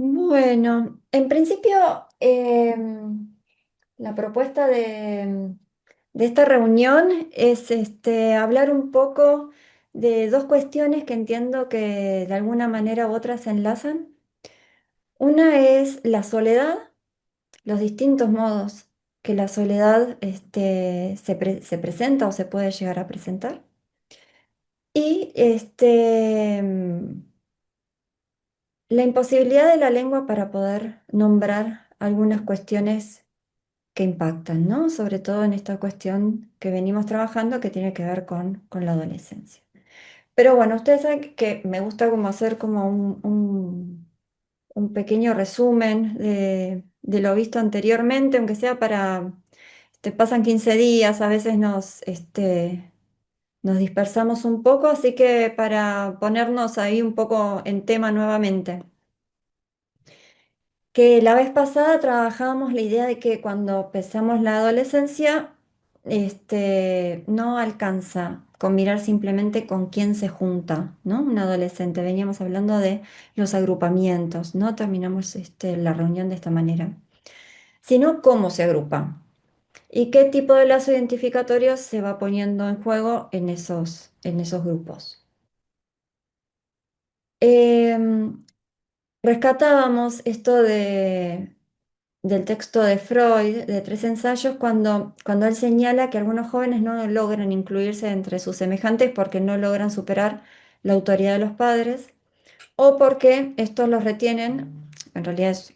Bueno, en principio, la propuesta de esta reunión es hablar un poco de dos cuestiones que entiendo que de alguna manera u otra se enlazan. Una es la soledad, los distintos modos que la soledad se presenta o se puede llegar a presentar. Y la imposibilidad de la lengua para poder nombrar algunas cuestiones que impactan, ¿no? Sobre todo en esta cuestión que venimos trabajando que tiene que ver con la adolescencia. Pero bueno, ustedes saben que me gusta como hacer como un pequeño resumen de lo visto anteriormente, aunque sea para, pasan 15 días, a veces nos dispersamos un poco, así que para ponernos ahí un poco en tema nuevamente. Que la vez pasada trabajábamos la idea de que cuando empezamos la adolescencia, no alcanza con mirar simplemente con quién se junta, ¿no? Un adolescente. Veníamos hablando de los agrupamientos, ¿no? Terminamos, la reunión de esta manera. Sino cómo se agrupa y qué tipo de lazo identificatorio se va poniendo en juego en esos grupos. Em, Rescatábamos esto del texto de Freud, de Tres ensayos, cuando él señala que algunos jóvenes no logran incluirse entre sus semejantes porque no logran superar la autoridad de los padres o porque estos los retienen, en realidad es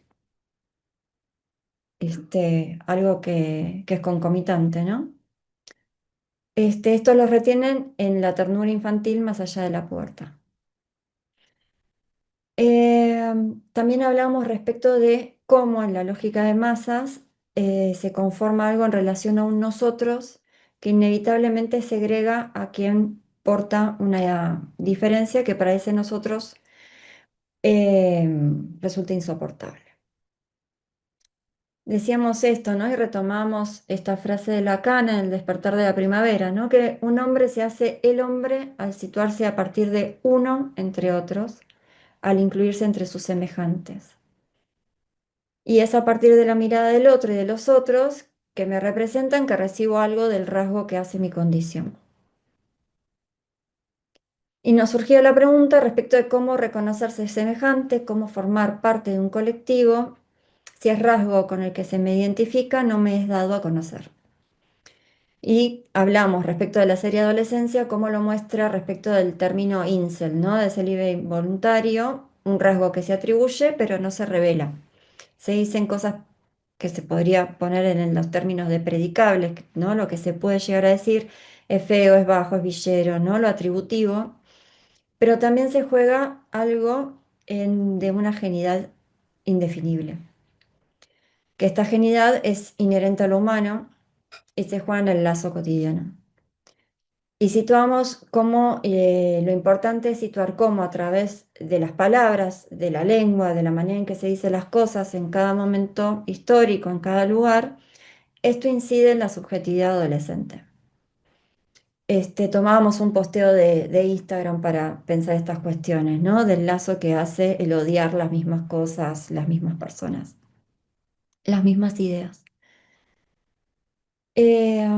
algo que es concomitante, ¿no? Estos los retienen en la ternura infantil más allá de la pubertad. También hablamos respecto de cómo en la lógica de masas se conforma algo en relación a un nosotros que inevitablemente segrega a quien porta una diferencia que para ese nosotros eh, resulta insoportable. Decíamos esto, ¿no? Y retomamos esta frase de Lacan en El despertar de la primavera, ¿no? Que un hombre se hace el hombre al situarse a partir de uno entre otros, al incluirse entre sus semejantes. Y es a partir de la mirada del otro y de los otros que me representan que recibo algo del rasgo que hace mi condición. Y nos surgió la pregunta respecto de cómo reconocerse semejante, cómo formar parte de un colectivo, si es rasgo con el que se me identifica, no me es dado a conocer. Y hablamos respecto de la serie adolescencia, cómo lo muestra respecto del término incel, ¿no? De ese libre involuntario, un rasgo que se atribuye pero no se revela. Se dicen cosas que se podría poner en los términos de predicables, ¿no? Lo que se puede llegar a decir es feo, es bajo, es villero, ¿no? Lo atributivo, pero también se juega algo de una genidad indefinible, que esta genidad es inherente a lo humano y se juega en el lazo cotidiano. Y situamos cómo lo importante es situar cómo a través de las palabras, de la lengua, de la manera en que se dicen las cosas en cada momento histórico, en cada lugar, esto incide en la subjetividad adolescente. Tomábamos un posteo de Instagram para pensar estas cuestiones, ¿no? Del lazo que hace el odiar las mismas cosas, las mismas personas, las mismas ideas. Eh,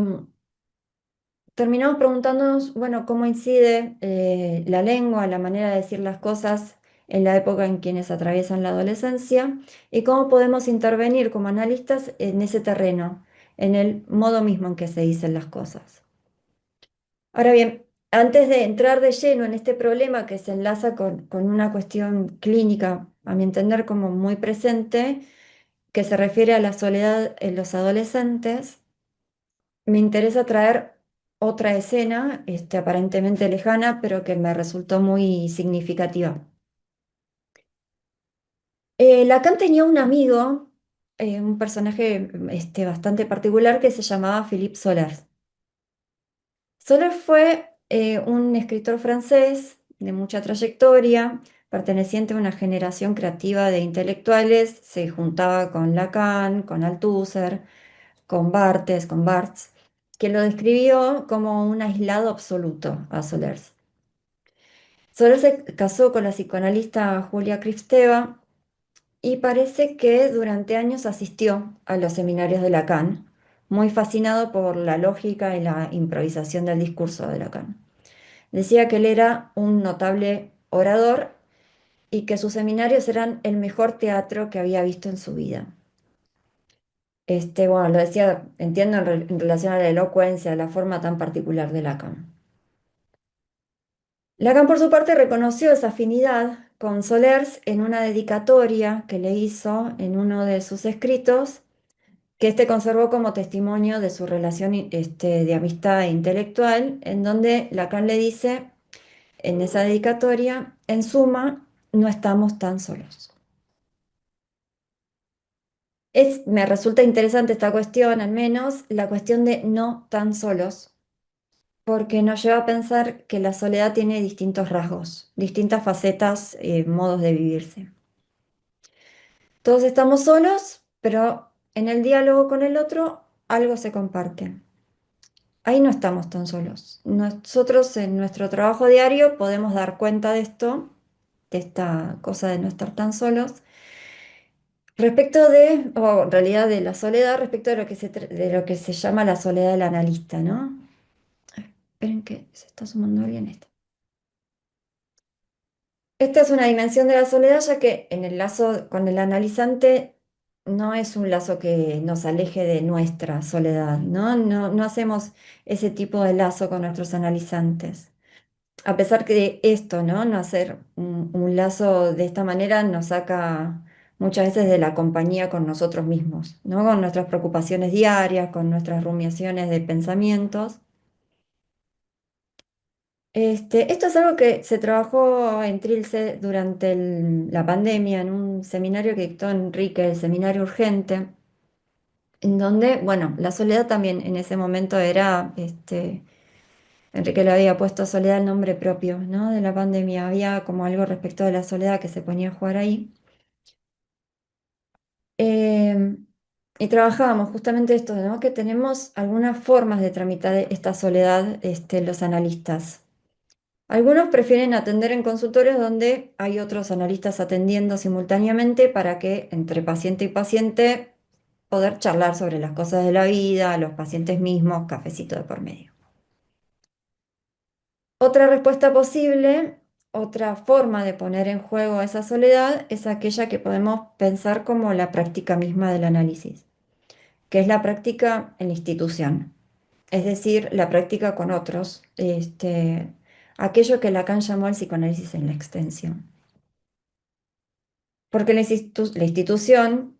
Terminamos preguntándonos, bueno, cómo incide la lengua, la manera de decir las cosas en la época en quienes atraviesan la adolescencia y cómo podemos intervenir como analistas en ese terreno, en el modo mismo en que se dicen las cosas. Ahora bien, antes de entrar de lleno en este problema que se enlaza con una cuestión clínica, a mi entender, como muy presente, que se refiere a la soledad en los adolescentes, me interesa traer otra escena, aparentemente lejana, pero que me resultó muy significativa. Lacan tenía un amigo, un personaje bastante particular que se llamaba Philippe Solar. Soler fue un escritor francés de mucha trayectoria, perteneciente a una generación creativa de intelectuales, se juntaba con Lacan, con Althusser, con Barthes, con Barthes, que lo describió como un aislado absoluto a Soler. Soler se casó con la psicoanalista Julia Kristeva y parece que durante años asistió a los seminarios de Lacan, muy fascinado por la lógica y la improvisación del discurso de Lacan. Decía que él era un notable orador y que sus seminarios eran el mejor teatro que había visto en su vida. Bueno, lo decía, entiendo, en relación a la elocuencia, a la forma tan particular de Lacan. Lacan, por su parte, reconoció esa afinidad con Solers en una dedicatoria que le hizo en uno de sus escritos, que conservó como testimonio de su relación de amistad intelectual, en donde Lacan le dice en esa dedicatoria, en suma, no estamos tan solos. Me resulta interesante esta cuestión, al menos la cuestión de no tan solos, porque nos lleva a pensar que la soledad tiene distintos rasgos, distintas facetas, modos de vivirse. Todos estamos solos, pero en el diálogo con el otro algo se comparte. Ahí no estamos tan solos. Nosotros en nuestro trabajo diario podemos dar cuenta de esto, de esta cosa de no estar tan solos, respecto o en realidad de la soledad, respecto de de lo que se llama la soledad del analista, ¿no? Esperen que se está sumando alguien esta. Esta es una dimensión de la soledad, ya que en el lazo con el analizante no es un lazo que nos aleje de nuestra soledad, ¿no? No hacemos ese tipo de lazo con nuestros analizantes. A pesar que de esto, ¿no? No hacer un lazo de esta manera nos saca muchas veces de la compañía con nosotros mismos, ¿no? Con nuestras preocupaciones diarias, con nuestras rumiaciones de pensamientos. Esto es algo que se trabajó en Trilce durante la pandemia en un seminario que dictó Enrique, el seminario urgente, en donde, bueno, la soledad también en ese momento era, Enrique le había puesto soledad el nombre propio, ¿no? De la pandemia, había como algo respecto de la soledad que se ponía a jugar ahí. Eh, y trabajábamos justamente esto, ¿no? Que tenemos algunas formas de tramitar esta soledad, los analistas. Algunos prefieren atender en consultorios donde hay otros analistas atendiendo simultáneamente para que entre paciente y paciente poder charlar sobre las cosas de la vida, los pacientes mismos, cafecito de por medio. Otra respuesta posible, otra forma de poner en juego esa soledad es aquella que podemos pensar como la práctica misma del análisis, que es la práctica en la institución, es decir, la práctica con otros, aquello que Lacan llamó el psicoanálisis en la extensión. Porque la institución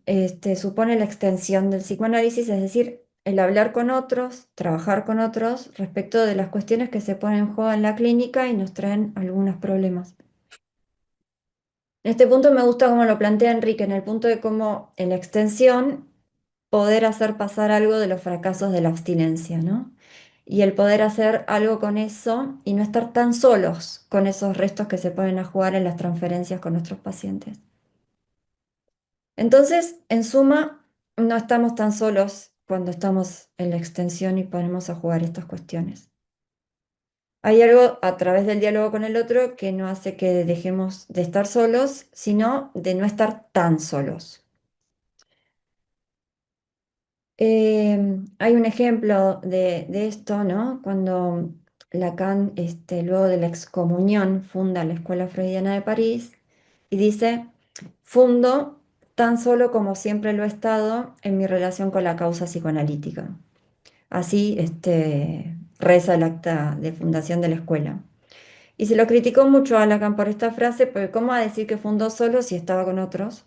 supone la extensión del psicoanálisis, es decir, el hablar con otros, trabajar con otros respecto de las cuestiones que se ponen en juego en la clínica y nos traen algunos problemas. En este punto me gusta cómo lo plantea Enrique, en el punto de cómo en la extensión poder hacer pasar algo de los fracasos de la abstinencia, ¿no? Y el poder hacer algo con eso y no estar tan solos con esos restos que se ponen a jugar en las transferencias con nuestros pacientes. Entonces, en suma, no estamos tan solos cuando estamos en la extensión y ponemos a jugar estas cuestiones. Hay algo a través del diálogo con el otro que no hace que dejemos de estar solos, sino de no estar tan solos. Hay un ejemplo de esto, ¿no? Cuando Lacan, luego de la excomunión, funda la Escuela Freudiana de París y dice, fundo tan solo como siempre lo he estado en mi relación con la causa psicoanalítica. Así, reza el acta de fundación de la escuela. Y se lo criticó mucho a Lacan por esta frase, porque ¿cómo va a decir que fundó solo si estaba con otros?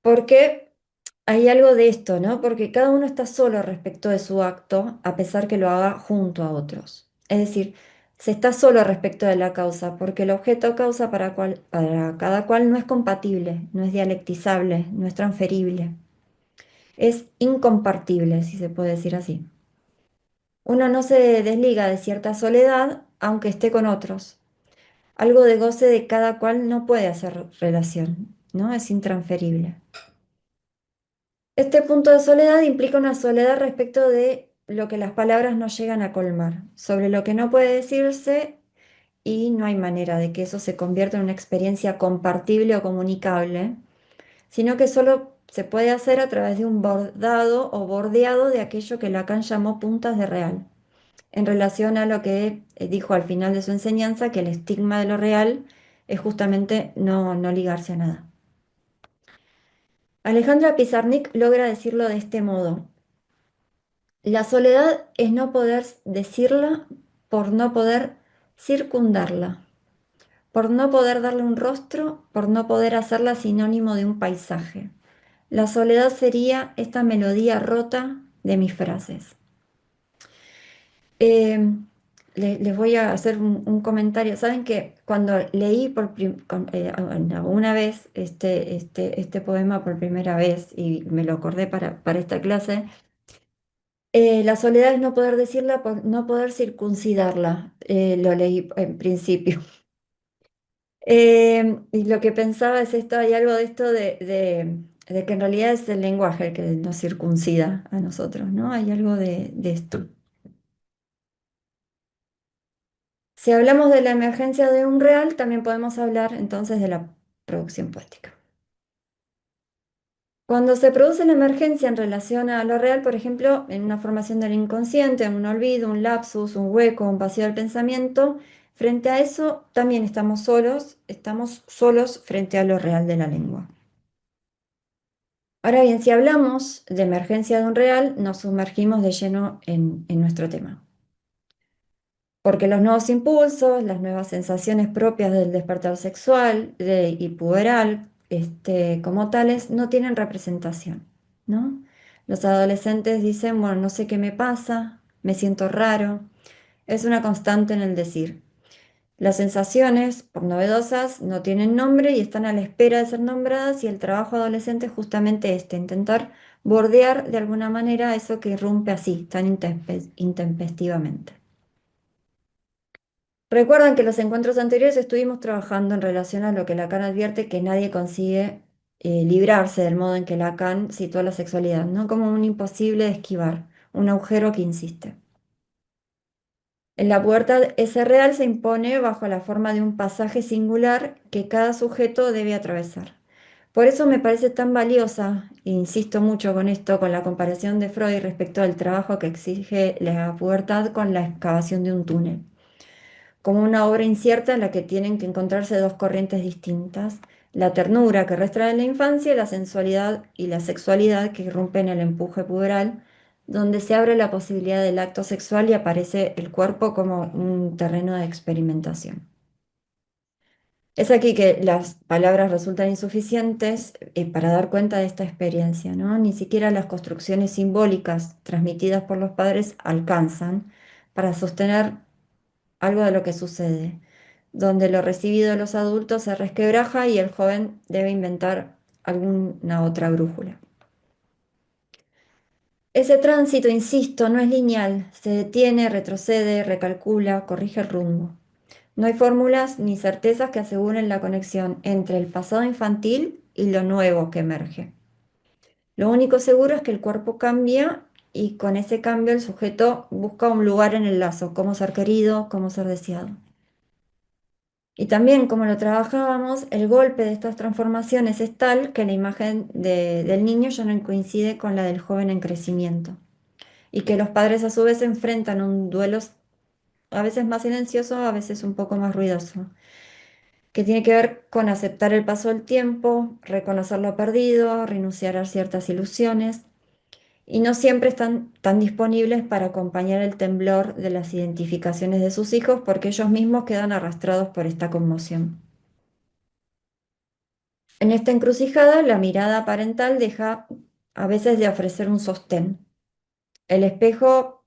Porque hay algo de esto, ¿no? Porque cada uno está solo respecto de su acto, a pesar que lo haga junto a otros. Es decir, se está solo respecto de la causa, porque el objeto causa para cada cual no es compatible, no es dialectizable, no es transferible, es incompartible, si se puede decir así. Uno no se desliga de cierta soledad, aunque esté con otros. Algo de goce de cada cual no puede hacer relación, ¿no? Es intransferible. Este punto de soledad implica una soledad respecto de lo que las palabras no llegan a colmar, sobre lo que no puede decirse y no hay manera de que eso se convierta en una experiencia compartible o comunicable, sino que solo se puede hacer a través de un bordado o bordeado de aquello que Lacan llamó puntas de real, en relación a lo que dijo al final de su enseñanza, que el estigma de lo real es justamente no ligarse a nada. Alejandra Pizarnik logra decirlo de este modo: la soledad es no poder decirla por no poder circundarla, por no poder darle un rostro, por no poder hacerla sinónimo de un paisaje. La soledad sería esta melodía rota de mis frases. Eh, Les voy a hacer un comentario. Saben que cuando leí una vez este poema por primera vez y me lo acordé para esta clase, la soledad es no poder decirla por no poder circuncidarla. Lo leí en principio. Y lo que pensaba es esto, hay algo de esto de que en realidad es el lenguaje el que nos circuncida a nosotros, ¿no? Hay algo de esto. Si hablamos de la emergencia de un real, también podemos hablar entonces de la producción poética. Cuando se produce la emergencia en relación a lo real, por ejemplo, en una formación del inconsciente, un olvido, un lapsus, un hueco, un vacío del pensamiento, frente a eso también estamos solos frente a lo real de la lengua. Ahora bien, si hablamos de emergencia de un real, nos sumergimos de lleno en nuestro tema. Porque los nuevos impulsos, las nuevas sensaciones propias del despertar sexual y puberal, como tales, no tienen representación, ¿no? Los adolescentes dicen, bueno, no sé qué me pasa, me siento raro. Es una constante en el decir. Las sensaciones, por novedosas, no tienen nombre y están a la espera de ser nombradas, y el trabajo adolescente es justamente intentar bordear de alguna manera eso que irrumpe así, tan intempestivamente. Recuerdan que en los encuentros anteriores estuvimos trabajando en relación a lo que Lacan advierte que nadie consigue librarse del modo en que Lacan situó la sexualidad, ¿no? Como un imposible de esquivar, un agujero que insiste. En la pubertad, ese real se impone bajo la forma de un pasaje singular que cada sujeto debe atravesar. Por eso me parece tan valiosa, e insisto mucho con esto, con la comparación de Freud respecto al trabajo que exige la pubertad con la excavación de un túnel, como una obra incierta en la que tienen que encontrarse dos corrientes distintas: la ternura que resta en la infancia y la sensualidad y la sexualidad que irrumpen en el empuje puberal, donde se abre la posibilidad del acto sexual y aparece el cuerpo como un terreno de experimentación. Es aquí que las palabras resultan insuficientes para dar cuenta de esta experiencia, ¿no? Ni siquiera las construcciones simbólicas transmitidas por los padres alcanzan para sostener algo de lo que sucede, donde lo recibido de los adultos se resquebraja y el joven debe inventar alguna otra brújula. Ese tránsito, insisto, no es lineal, se detiene, retrocede, recalcula, corrige el rumbo. No hay fórmulas ni certezas que aseguren la conexión entre el pasado infantil y lo nuevo que emerge. Lo único seguro es que el cuerpo cambia y con ese cambio el sujeto busca un lugar en el lazo, cómo ser querido, cómo ser deseado. Y también, como lo trabajábamos, el golpe de estas transformaciones es tal que la imagen del niño ya no coincide con la del joven en crecimiento, y que los padres a su vez enfrentan un duelo a veces más silencioso, a veces un poco más ruidoso, que tiene que ver con aceptar el paso del tiempo, reconocer lo perdido, renunciar a ciertas ilusiones, y no siempre están tan disponibles para acompañar el temblor de las identificaciones de sus hijos, porque ellos mismos quedan arrastrados por esta conmoción. En esta encrucijada, la mirada parental deja a veces de ofrecer un sostén. El espejo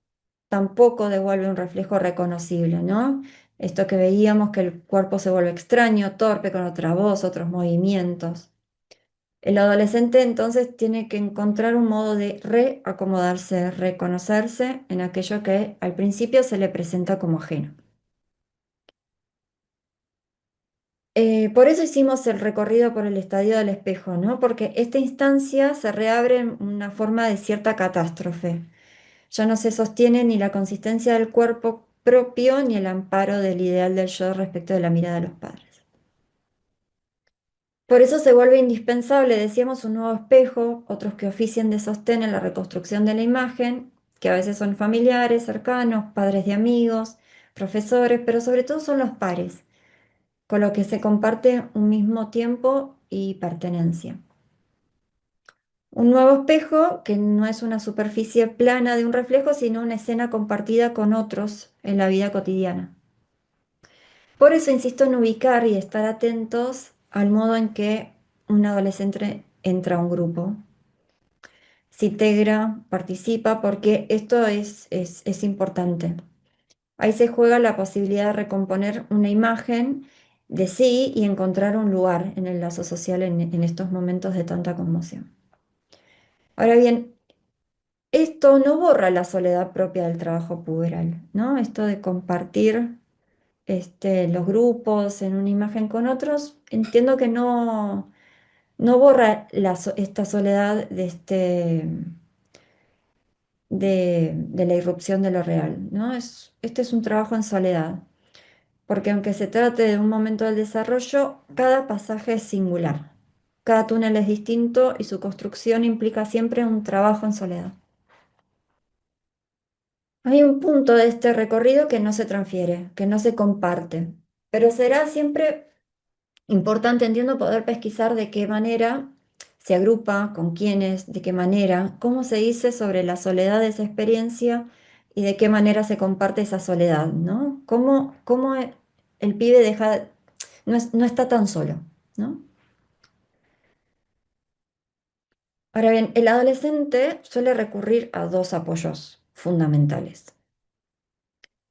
tampoco devuelve un reflejo reconocible, ¿no? Esto que veíamos, que el cuerpo se vuelve extraño, torpe, con otra voz, otros movimientos. El adolescente entonces tiene que encontrar un modo de reacomodarse, reconocerse en aquello que al principio se le presenta como ajeno. Por eso hicimos el recorrido por el estadio del espejo, ¿no? Porque esta instancia se reabre en una forma de cierta catástrofe. Ya no se sostiene ni la consistencia del cuerpo propio ni el amparo del ideal del yo respecto de la mirada de los padres. Por eso se vuelve indispensable, decíamos, un nuevo espejo, otros que oficien de sostén en la reconstrucción de la imagen, que a veces son familiares, cercanos, padres de amigos, profesores, pero sobre todo son los pares, con los que se comparte un mismo tiempo y pertenencia. Un nuevo espejo que no es una superficie plana de un reflejo, sino una escena compartida con otros en la vida cotidiana. Por eso insisto en ubicar y estar atentos al modo en que un adolescente entra a un grupo, se integra, participa, porque esto es importante. Ahí se juega la posibilidad de recomponer una imagen de sí y encontrar un lugar en el lazo social en estos momentos de tanta conmoción. Ahora bien, esto no borra la soledad propia del trabajo puberal, ¿no? Esto de compartir los grupos en una imagen con otros, entiendo que no borra esta soledad de la irrupción de lo real, ¿no? Este es un trabajo en soledad, porque aunque se trate de un momento del desarrollo, cada pasaje es singular, cada túnel es distinto y su construcción implica siempre un trabajo en soledad. Hay un punto de este recorrido que no se transfiere, que no se comparte, pero será siempre importante, entiendo, poder pesquisar de qué manera se agrupa, con quiénes, de qué manera, cómo se dice sobre la soledad de esa experiencia y de qué manera se comparte esa soledad, ¿no? Cómo el pibe no está tan solo, ¿no? Ahora bien, el adolescente suele recurrir a dos apoyos fundamentales.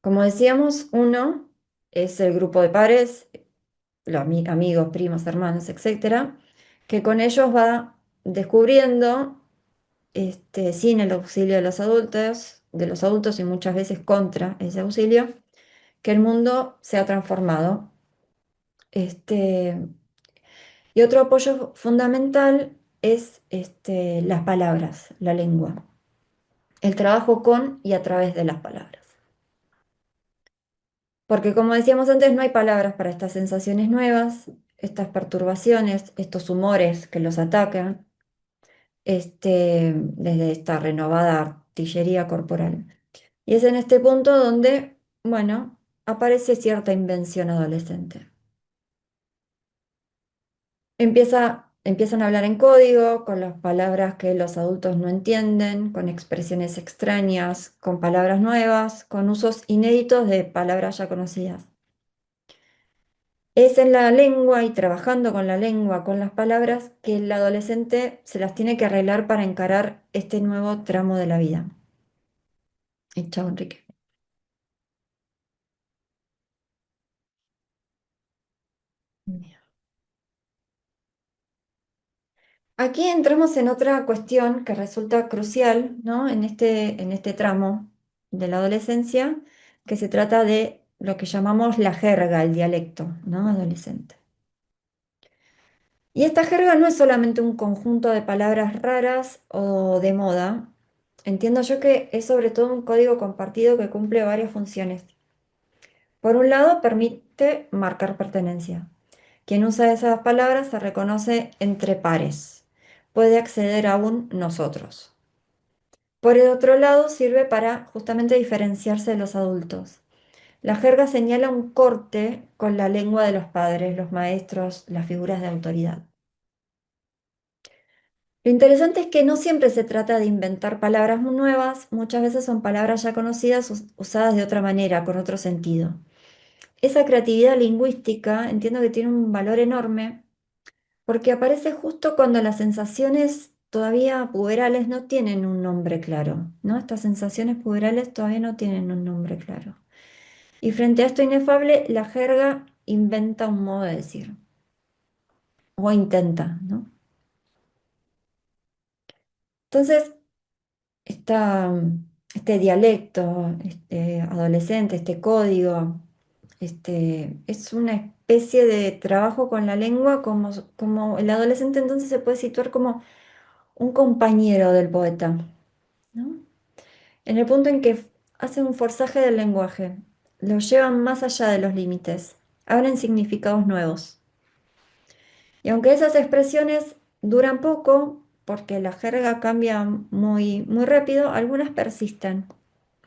Como decíamos, uno es el grupo de pares, los amigos, primos, hermanos, etcétera, que con ellos va descubriendo, sin el auxilio de los adultos y muchas veces contra ese auxilio, que el mundo se ha transformado. Este, y otro apoyo fundamental es las palabras, la lengua, el trabajo con y a través de las palabras. Porque como decíamos antes, no hay palabras para estas sensaciones nuevas, estas perturbaciones, estos humores que los atacan, desde esta renovada artillería corporal. Y es en este punto donde, bueno, aparece cierta invención adolescente. Empiezan a hablar en código, con las palabras que los adultos no entienden, con expresiones extrañas, con palabras nuevas, con usos inéditos de palabras ya conocidas. Es en la lengua y trabajando con la lengua, con las palabras, que el adolescente se las tiene que arreglar para encarar este nuevo tramo de la vida. Y chao, Enrique. Aquí entramos en otra cuestión que resulta crucial, ¿no? En este tramo de la adolescencia, que se trata de lo que llamamos la jerga, el dialecto, ¿no? Adolescente. Y esta jerga no es solamente un conjunto de palabras raras o de moda. Entiendo yo que es sobre todo un código compartido que cumple varias funciones. Por un lado, permite marcar pertenencia. Quien usa esas palabras se reconoce entre pares. Puede acceder a un nosotros. Por el otro lado, sirve para justamente diferenciarse de los adultos. La jerga señala un corte con la lengua de los padres, los maestros, las figuras de autoridad. Lo interesante es que no siempre se trata de inventar palabras muy nuevas, muchas veces son palabras ya conocidas usadas de otra manera, con otro sentido. Esa creatividad lingüística entiendo que tiene un valor enorme porque aparece justo cuando las sensaciones todavía puberales no tienen un nombre claro, ¿no? Estas sensaciones puberales todavía no tienen un nombre claro. Y frente a esto inefable, la jerga inventa un modo de decir, o intenta, ¿no? Entonces, este dialecto, este adolescente, este código, es una especie de trabajo con la lengua, como el adolescente entonces se puede situar como un compañero del poeta, ¿no? En el punto en que hace un forzaje del lenguaje, los llevan más allá de los límites, abren significados nuevos. Y aunque esas expresiones duran poco, porque la jerga cambia muy, muy rápido, algunas persisten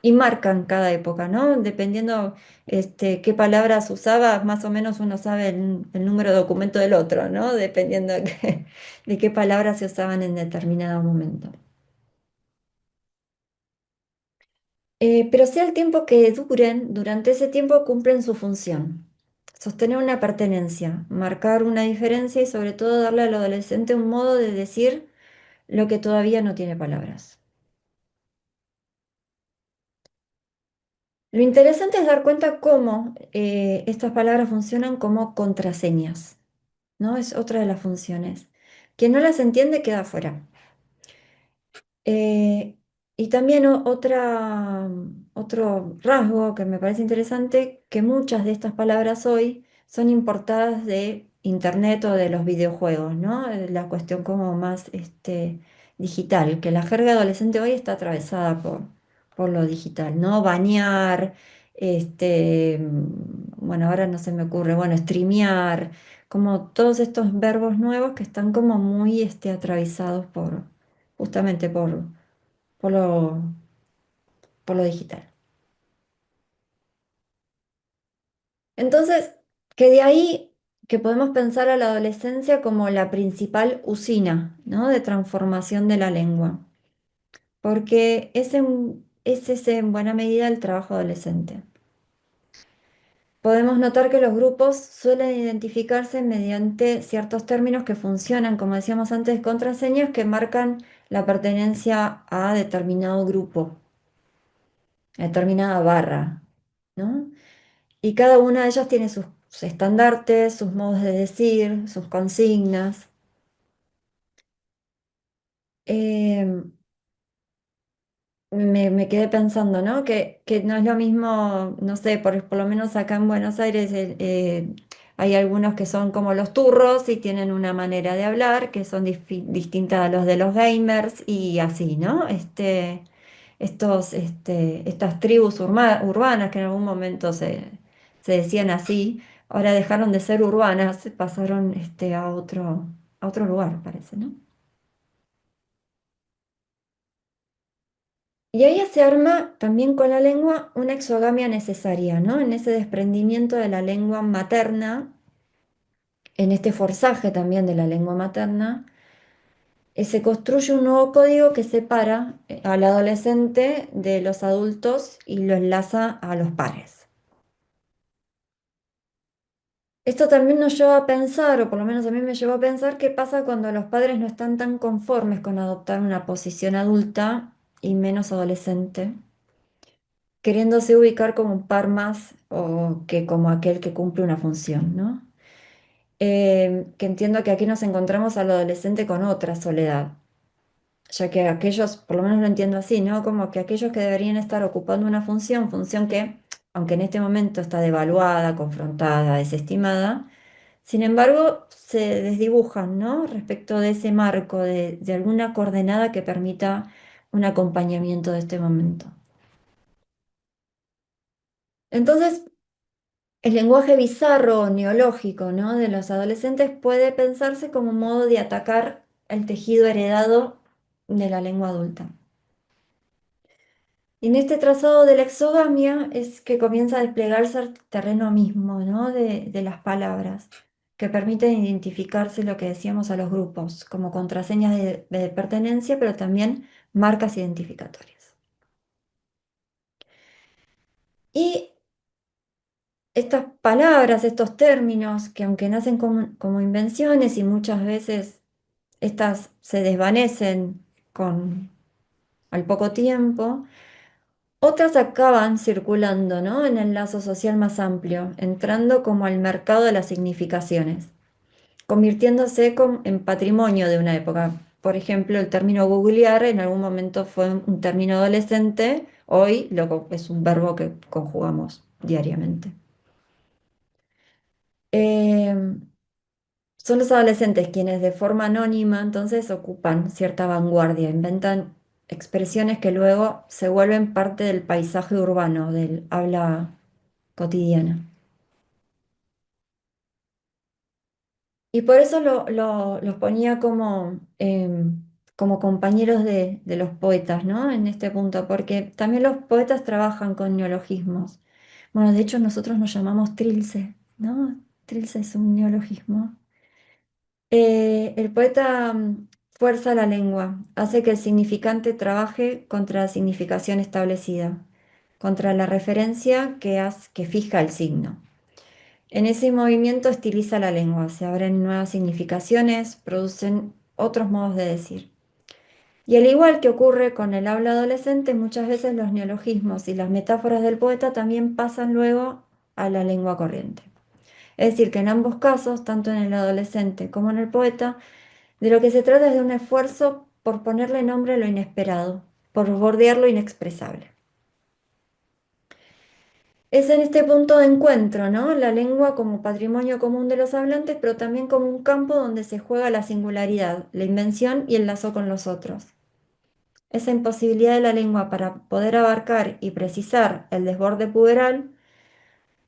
y marcan cada época, ¿no? Dependiendo qué palabras usaba, más o menos uno sabe el número de documento del otro, ¿no? Dependiendo de qué palabras se usaban en determinado momento. Pero sea el tiempo que duren, durante ese tiempo cumplen su función. Sostener una pertenencia, marcar una diferencia y sobre todo darle al adolescente un modo de decir lo que todavía no tiene palabras. Lo interesante es dar cuenta cómo estas palabras funcionan como contraseñas, ¿no? Es otra de las funciones. Quien no las entiende queda fuera. Eh, y también otro rasgo que me parece interesante, que muchas de estas palabras hoy son importadas de internet o de los videojuegos, ¿no? La cuestión como más digital, que la jerga adolescente hoy está atravesada por lo digital, ¿no? Bañar, bueno, ahora no se me ocurre, bueno, streamear, como todos estos verbos nuevos que están como muy atravesados justamente por por lo digital. Entonces, que de ahí que podemos pensar a la adolescencia como la principal usina, ¿no? De transformación de la lengua, porque ese es en buena medida el trabajo adolescente. Podemos notar que los grupos suelen identificarse mediante ciertos términos que funcionan, como decíamos antes, contraseñas que marcan la pertenencia a determinado grupo, a determinada barra, ¿no? Y cada una de ellas tiene sus estandartes, sus modos de decir, sus consignas. Eh, me quedé pensando, ¿no? Que no es lo mismo, no sé, por lo menos acá en Buenos Aires hay algunos que son como los turros y tienen una manera de hablar que son distintas a los de los gamers y así, ¿no? Estas tribus urbanas que en algún momento se decían así, ahora dejaron de ser urbanas, pasaron a otro lugar, parece, ¿no? Y ahí se arma también con la lengua una exogamia necesaria, ¿no? En ese desprendimiento de la lengua materna, en este forzaje también de la lengua materna, se construye un nuevo código que separa al adolescente de los adultos y lo enlaza a los pares. Esto también nos lleva a pensar, o por lo menos a mí me llevó a pensar, qué pasa cuando los padres no están tan conformes con adoptar una posición adulta y menos adolescente, queriéndose ubicar como un par más o que como aquel que cumple una función, ¿no? Que entiendo que aquí nos encontramos al adolescente con otra soledad, ya que aquellos, por lo menos lo entiendo así, ¿no? Como que aquellos que deberían estar ocupando una función que, aunque en este momento está devaluada, confrontada, desestimada, sin embargo, se desdibujan, ¿no? Respecto de ese marco, de alguna coordenada que permita un acompañamiento de este momento. Entonces, el lenguaje bizarro o neológico, ¿no? De los adolescentes puede pensarse como un modo de atacar el tejido heredado de la lengua adulta. Y en este trazado de la exogamia es que comienza a desplegarse el terreno mismo, ¿no? De las palabras, que permiten identificarse lo que decíamos a los grupos, como contraseñas de pertenencia, pero también marcas identificatorias. Y estas palabras, estos términos, que aunque nacen como invenciones y muchas veces estas se desvanecen al poco tiempo, otras acaban circulando, ¿no? En el lazo social más amplio, entrando como al mercado de las significaciones, convirtiéndose en patrimonio de una época. Por ejemplo, el término googlear en algún momento fue un término adolescente, hoy es un verbo que conjugamos diariamente. Em, Son los adolescentes quienes de forma anónima entonces ocupan cierta vanguardia, inventan expresiones que luego se vuelven parte del paisaje urbano, del habla, cotidiana. Y por eso los ponía como, como compañeros de los poetas, ¿no? En este punto, porque también los poetas trabajan con neologismos. Bueno, de hecho nosotros nos llamamos trilce, ¿no? Trilce es un neologismo. El poeta fuerza la lengua, hace que el significante trabaje contra la significación establecida, contra la referencia que fija el signo. En ese movimiento estiliza la lengua, se abren nuevas significaciones, producen otros modos de decir. Y al igual que ocurre con el habla adolescente, muchas veces los neologismos y las metáforas del poeta también pasan luego a la lengua corriente. Es decir, que en ambos casos, tanto en el adolescente como en el poeta, de lo que se trata es de un esfuerzo por ponerle nombre a lo inesperado, por bordear lo inexpresable. Es en este punto de encuentro, ¿no? La lengua como patrimonio común de los hablantes, pero también como un campo donde se juega la singularidad, la invención y el lazo con los otros. Esa imposibilidad de la lengua para poder abarcar y precisar el desborde puberal,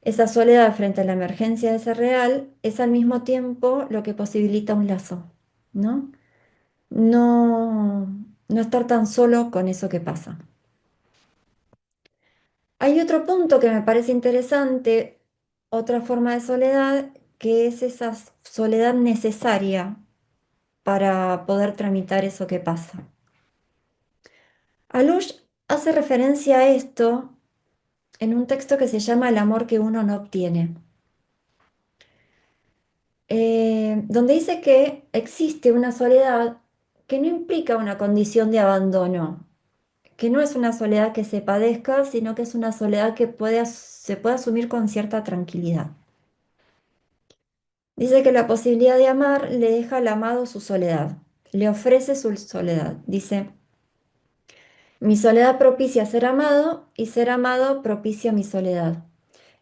esa soledad frente a la emergencia de ser real, es al mismo tiempo lo que posibilita un lazo, ¿no? No, no estar tan solo con eso que pasa. Hay otro punto que me parece interesante, otra forma de soledad, que es esa soledad necesaria para poder tramitar eso que pasa. Alush hace referencia a esto en un texto que se llama El amor que uno no obtiene, donde dice que existe una soledad que no implica una condición de abandono, que no es una soledad que se padezca, sino que es una soledad que se puede asumir con cierta tranquilidad. Dice que la posibilidad de amar le deja al amado su soledad, le ofrece su soledad. Dice, mi soledad propicia ser amado y ser amado propicia mi soledad.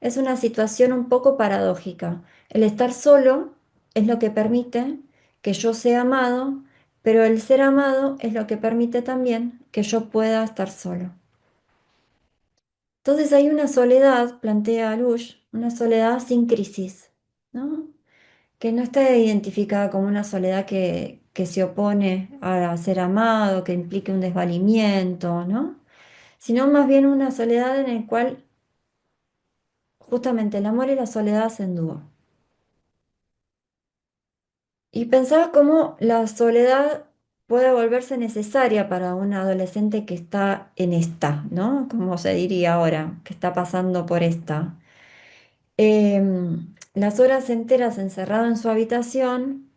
Es una situación un poco paradójica. El estar solo es lo que permite que yo sea amado, pero el ser amado es lo que permite también que yo pueda estar solo. Entonces hay una soledad, plantea Lush, una soledad sin crisis, ¿no? Que no está identificada como una soledad que se opone a ser amado, que implique un desvalimiento, ¿no? Sino más bien una soledad en la cual justamente el amor y la soledad hacen dúo. Y pensaba cómo la soledad puede volverse necesaria para un adolescente que está en esta, ¿no? Como se diría ahora, que está pasando por esta. Las horas enteras encerrado en su habitación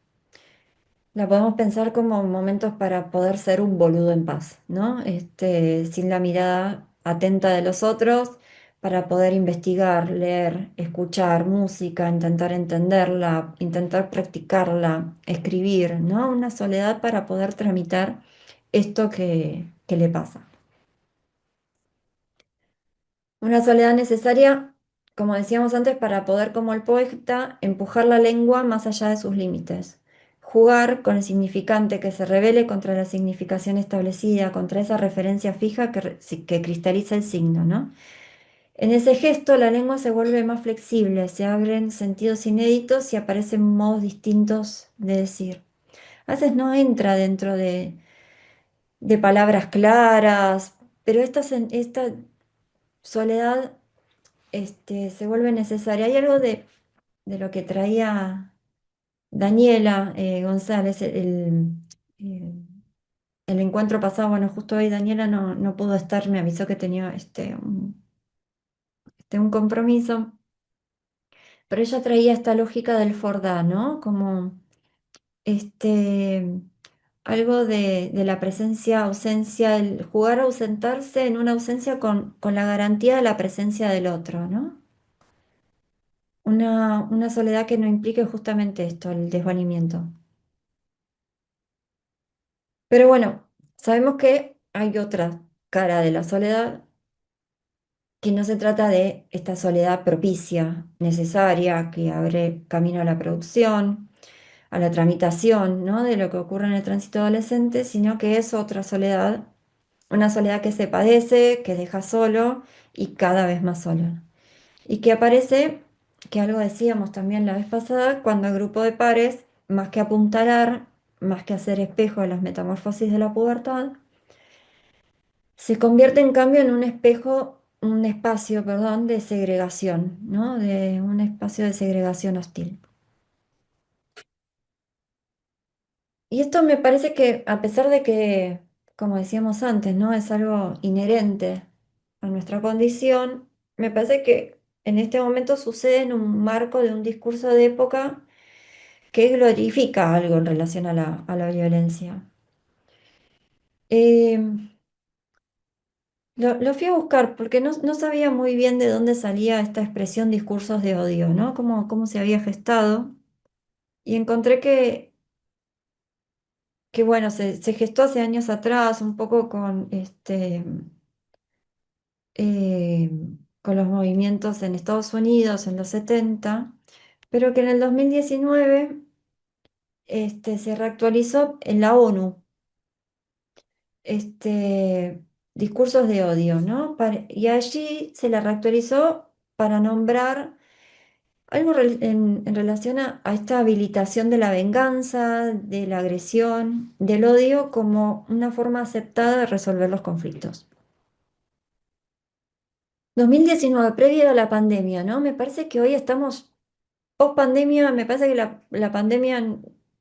la podemos pensar como momentos para poder ser un boludo en paz, ¿no? Sin la mirada atenta de los otros, para poder investigar, leer, escuchar música, intentar entenderla, intentar practicarla, escribir, ¿no? Una soledad para poder tramitar esto que le pasa. Una soledad necesaria, como decíamos antes, para poder, como el poeta, empujar la lengua más allá de sus límites. Jugar con el significante que se revele contra la significación establecida, contra esa referencia fija que cristaliza el signo, ¿no? En ese gesto, la lengua se vuelve más flexible, se abren sentidos inéditos y aparecen modos distintos de decir. A veces no entra dentro de palabras claras, pero esta soledad se vuelve necesaria. Hay algo de lo que traía Daniela González, eh, el encuentro pasado. Bueno, justo hoy Daniela no pudo estar, me avisó que tenía un compromiso, pero ella traía esta lógica del Fordá, ¿no? Como este, algo de la presencia, ausencia, el jugar a ausentarse en una ausencia con la garantía de la presencia del otro, ¿no? Una soledad que no implique justamente esto, el desvanimiento. Pero bueno, sabemos que hay otra cara de la soledad, que no se trata de esta soledad propicia, necesaria, que abre camino a la producción, a la tramitación, ¿no? De lo que ocurre en el tránsito adolescente, sino que es otra soledad, una soledad que se padece, que deja solo y cada vez más solo. y que aparece, que algo decíamos también la vez pasada, cuando el grupo de pares, más que apuntalar, más que hacer espejo de las metamorfosis de la pubertad, se convierte en cambio en un espejo, un espacio, perdón, de segregación, ¿no? De un espacio de segregación hostil. Y esto me parece que, a pesar de que, como decíamos antes, ¿no? Es algo inherente a nuestra condición, me parece que en este momento sucede en un marco de un discurso de época que glorifica algo en relación a la violencia. Eh, lo fui a buscar porque no sabía muy bien de dónde salía esta expresión discursos de odio, ¿no? Cómo se había gestado. Y encontré que bueno, se gestó hace años atrás, un poco eh, con los movimientos en Estados Unidos en los 70, pero que en el 2019 se reactualizó en la ONU, discursos de odio, ¿no? Y allí se la reactualizó para nombrar algo en relación a esta habilitación de la venganza, de la agresión, del odio como una forma aceptada de resolver los conflictos. 2019, previo a la pandemia, ¿no? Me parece que hoy estamos post pandemia, me parece que la pandemia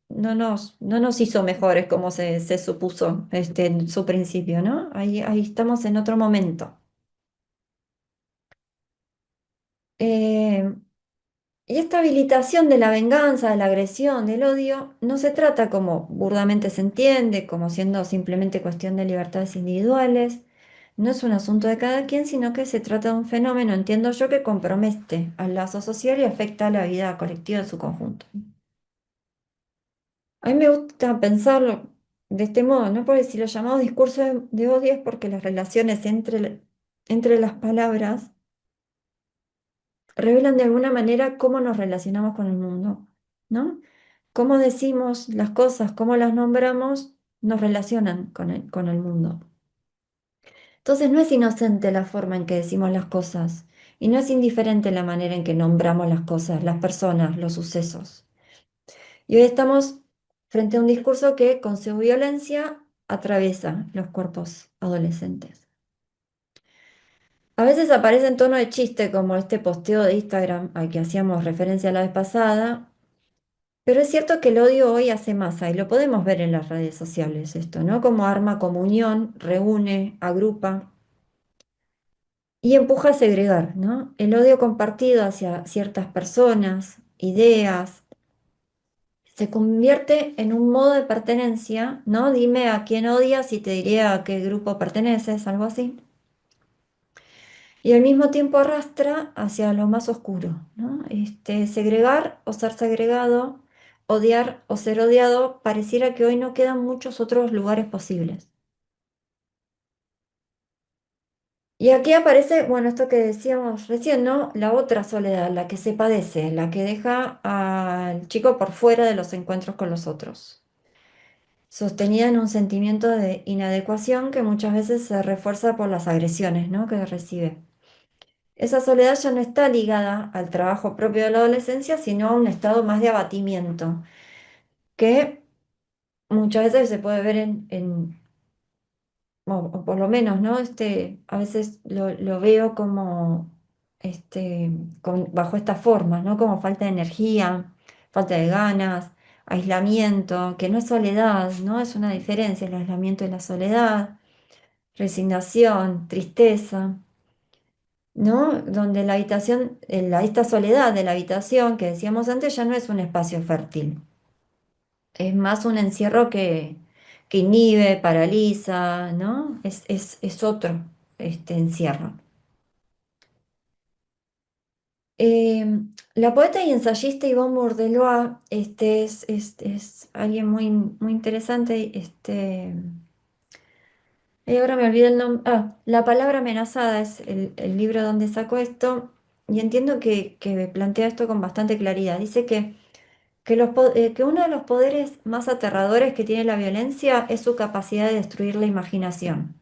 no nos hizo mejores como se supuso en su principio, ¿no? Ahí estamos en otro momento. Eh, y esta habilitación de la venganza, de la agresión, del odio, no se trata como burdamente se entiende, como siendo simplemente cuestión de libertades individuales. No es un asunto de cada quien, sino que se trata de un fenómeno, entiendo yo, que compromete al lazo social y afecta a la vida colectiva en su conjunto. A mí me gusta pensarlo de este modo, ¿no? Porque si lo llamamos discurso de odio es porque las relaciones entre las palabras revelan de alguna manera cómo nos relacionamos con el mundo, ¿no? Cómo decimos las cosas, cómo las nombramos, nos relacionan con el mundo. Entonces no es inocente la forma en que decimos las cosas y no es indiferente la manera en que nombramos las cosas, las personas, los sucesos. Y hoy estamos frente a un discurso que con su violencia atraviesa los cuerpos adolescentes. A veces aparece en tono de chiste, como este posteo de Instagram al que hacíamos referencia la vez pasada, pero es cierto que el odio hoy hace masa y lo podemos ver en las redes sociales, esto, ¿no? Como arma comunión, reúne, agrupa y empuja a segregar, ¿no? El odio compartido hacia ciertas personas, ideas, se convierte en un modo de pertenencia, ¿no? Dime a quién odias y te diré a qué grupo perteneces, algo así. Y al mismo tiempo arrastra hacia lo más oscuro, ¿no? Segregar o ser segregado, odiar o ser odiado, pareciera que hoy no quedan muchos otros lugares posibles. Y aquí aparece, bueno, esto que decíamos recién, ¿no? La otra soledad, la que se padece, la que deja al chico por fuera de los encuentros con los otros, sostenida en un sentimiento de inadecuación que muchas veces se refuerza por las agresiones, ¿no? que recibe. Esa soledad ya no está ligada al trabajo propio de la adolescencia, sino a un estado más de abatimiento, que muchas veces se puede ver o por lo menos, ¿no? A veces lo veo como, bajo esta forma, ¿no? Como falta de energía, falta de ganas, aislamiento, que no es soledad, ¿no? Es una diferencia el aislamiento y la soledad, resignación, tristeza. ¿No? Donde la habitación, esta soledad de la habitación que decíamos antes ya no es un espacio fértil, es más un encierro que inhibe, paraliza, ¿no? Es otro encierro. Eh, la poeta y ensayista Yvonne Bourgeois es alguien muy interesante. Ahora me olvidé el nombre. Ah, La palabra amenazada es el libro donde sacó esto y entiendo que plantea esto con bastante claridad. Dice que uno de los poderes más aterradores que tiene la violencia es su capacidad de destruir la imaginación.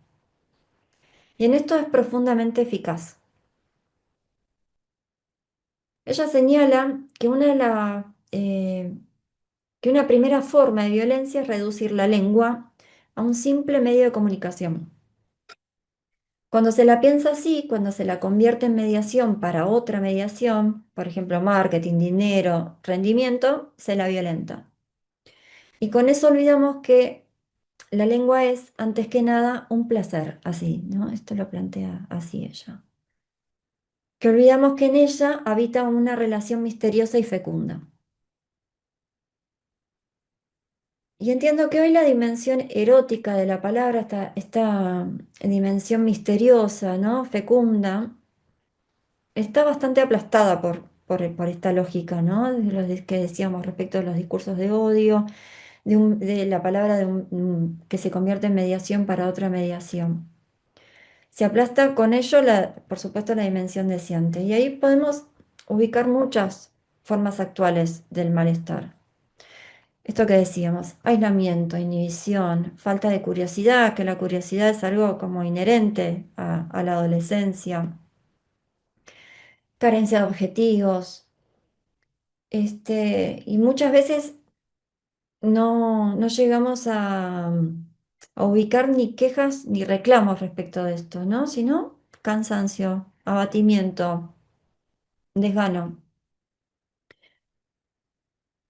Y en esto es profundamente eficaz. Ella señala que que una primera forma de violencia es reducir la lengua a un simple medio de comunicación. Cuando se la piensa así, cuando se la convierte en mediación para otra mediación, por ejemplo, marketing, dinero, rendimiento, se la violenta. Y con eso olvidamos que la lengua es, antes que nada, un placer, así, ¿no? Esto lo plantea así ella. Que olvidamos que en ella habita una relación misteriosa y fecunda. Y entiendo que hoy la dimensión erótica de la palabra, esta dimensión misteriosa, ¿no? Fecunda, está bastante aplastada por esta lógica, ¿no? Que decíamos respecto a los discursos de odio, de la palabra que se convierte en mediación para otra mediación. Se aplasta con ello, por supuesto, la dimensión deseante. Y ahí podemos ubicar muchas formas actuales del malestar. Esto que decíamos, aislamiento, inhibición, falta de curiosidad, que la curiosidad es algo como inherente a la adolescencia, carencia de objetivos, y muchas veces no llegamos a ubicar ni quejas ni reclamos respecto de esto, ¿no? Sino cansancio, abatimiento, desgano.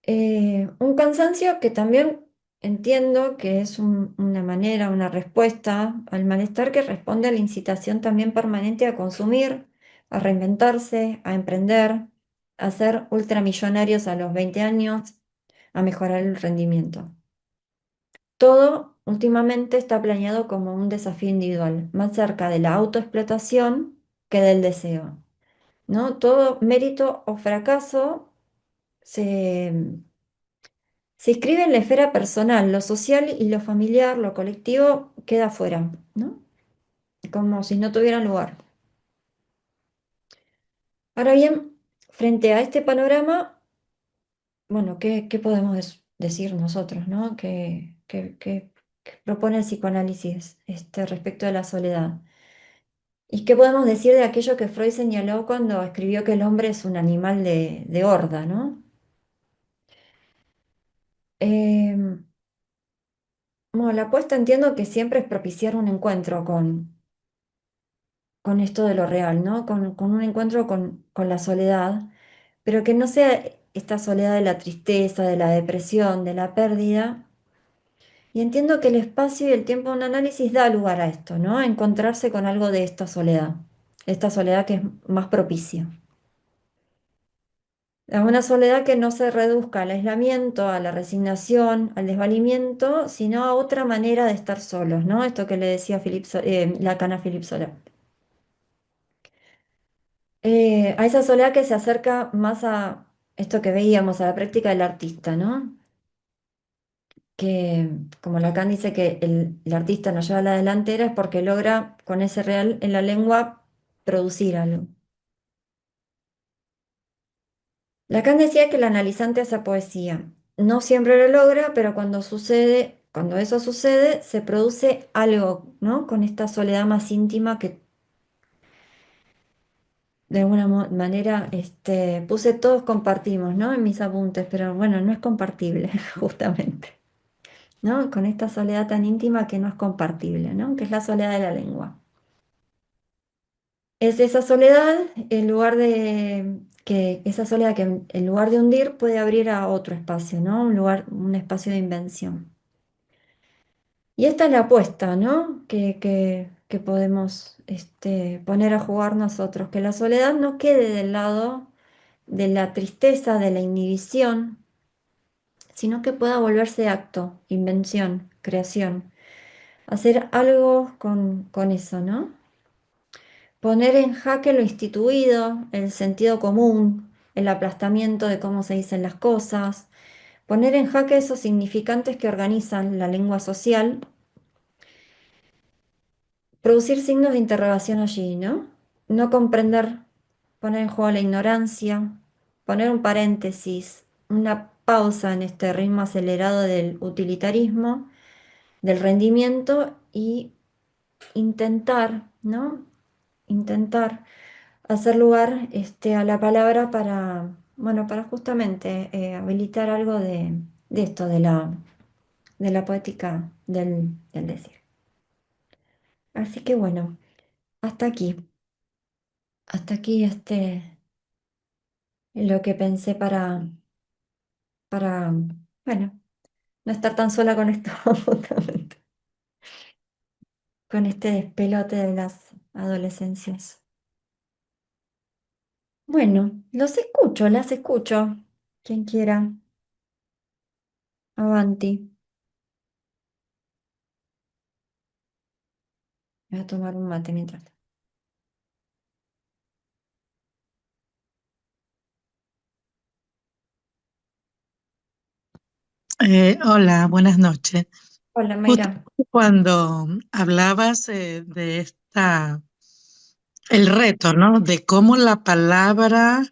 Un cansancio que también entiendo que es una manera, una respuesta al malestar que responde a la incitación también permanente a consumir, a reinventarse, a emprender, a ser ultramillonarios a los 20 años, a mejorar el rendimiento. Todo últimamente está planeado como un desafío individual, más cerca de la autoexplotación que del deseo, ¿no? Todo mérito o fracaso se se inscribe en la esfera personal, lo social y lo familiar, lo colectivo queda fuera, ¿no? Como si no tuvieran lugar. Ahora bien, frente a este panorama, bueno, ¿qué podemos decir nosotros, ¿no? ¿Qué propone el psicoanálisis respecto de la soledad? ¿Y qué podemos decir de aquello que Freud señaló cuando escribió que el hombre es un animal de horda, ¿no? Em, bueno, la apuesta entiendo que siempre es propiciar un encuentro con esto de lo real, ¿no? Con un encuentro con la soledad, pero que no sea esta soledad de la tristeza, de la depresión, de la pérdida. Y entiendo que el espacio y el tiempo de un análisis da lugar a esto, ¿no? A encontrarse con algo de esta soledad que es más propicia. A una soledad que no se reduzca al aislamiento, a la resignación, al desvalimiento, sino a otra manera de estar solos, ¿no? Esto que le decía Lacan a Philip Sola. A esa soledad que se acerca más a esto que veíamos, a la práctica del artista, ¿no? Que como Lacan dice que el artista nos lleva a la delantera es porque logra con ese real en la lengua producir algo. Lacan decía que el analizante hace poesía. No siempre lo logra, pero cuando eso sucede, se produce algo, ¿no? Con esta soledad más íntima que de alguna manera puse todos compartimos, ¿no? En mis apuntes, pero bueno, no es compartible, justamente, ¿no? Con esta soledad tan íntima que no es compartible, ¿no? Que es la soledad de la lengua. Es esa soledad, esa soledad que en lugar de hundir puede abrir a otro espacio, ¿no? Un espacio de invención. Y esta es la apuesta, ¿no? Que podemos poner a jugar nosotros, que la soledad no quede del lado de la tristeza, de la inhibición, sino que pueda volverse acto, invención, creación, hacer algo con eso, ¿no? Poner en jaque lo instituido, el sentido común, el aplastamiento de cómo se dicen las cosas, poner en jaque esos significantes que organizan la lengua social, producir signos de interrogación allí, ¿no? No comprender, poner en juego la ignorancia, poner un paréntesis, una pausa en este ritmo acelerado del utilitarismo, del rendimiento y intentar, ¿no? Intentar. hacer lugar a la palabra para, bueno, para justamente habilitar algo de esto, de la poética del decir. Así que bueno, hasta aquí, hasta aquí lo que pensé para, bueno, no estar tan sola con esto, justamente, con este despelote de las adolescencias. Bueno, los escucho, las escucho. Quien quiera, avanti. Voy a tomar un mate mientras. Hola, buenas noches. Hola, Justo Mayra. cuando hablabas de el reto, ¿no? De cómo la palabra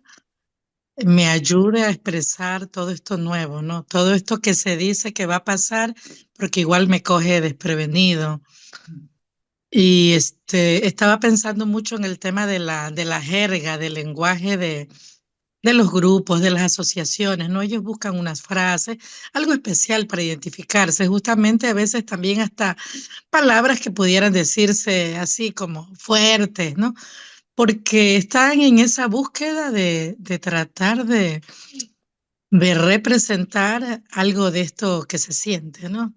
me ayude a expresar todo esto nuevo, ¿no? Todo esto que se dice que va a pasar, porque igual me coge desprevenido. Y estaba pensando mucho en el tema de la jerga, del lenguaje de los grupos, de las asociaciones, ¿no? Ellos buscan unas frases, algo especial para identificarse, justamente a veces también hasta palabras que pudieran decirse así como fuertes, ¿no? Porque están en esa búsqueda de tratar de representar algo de esto que se siente, ¿no?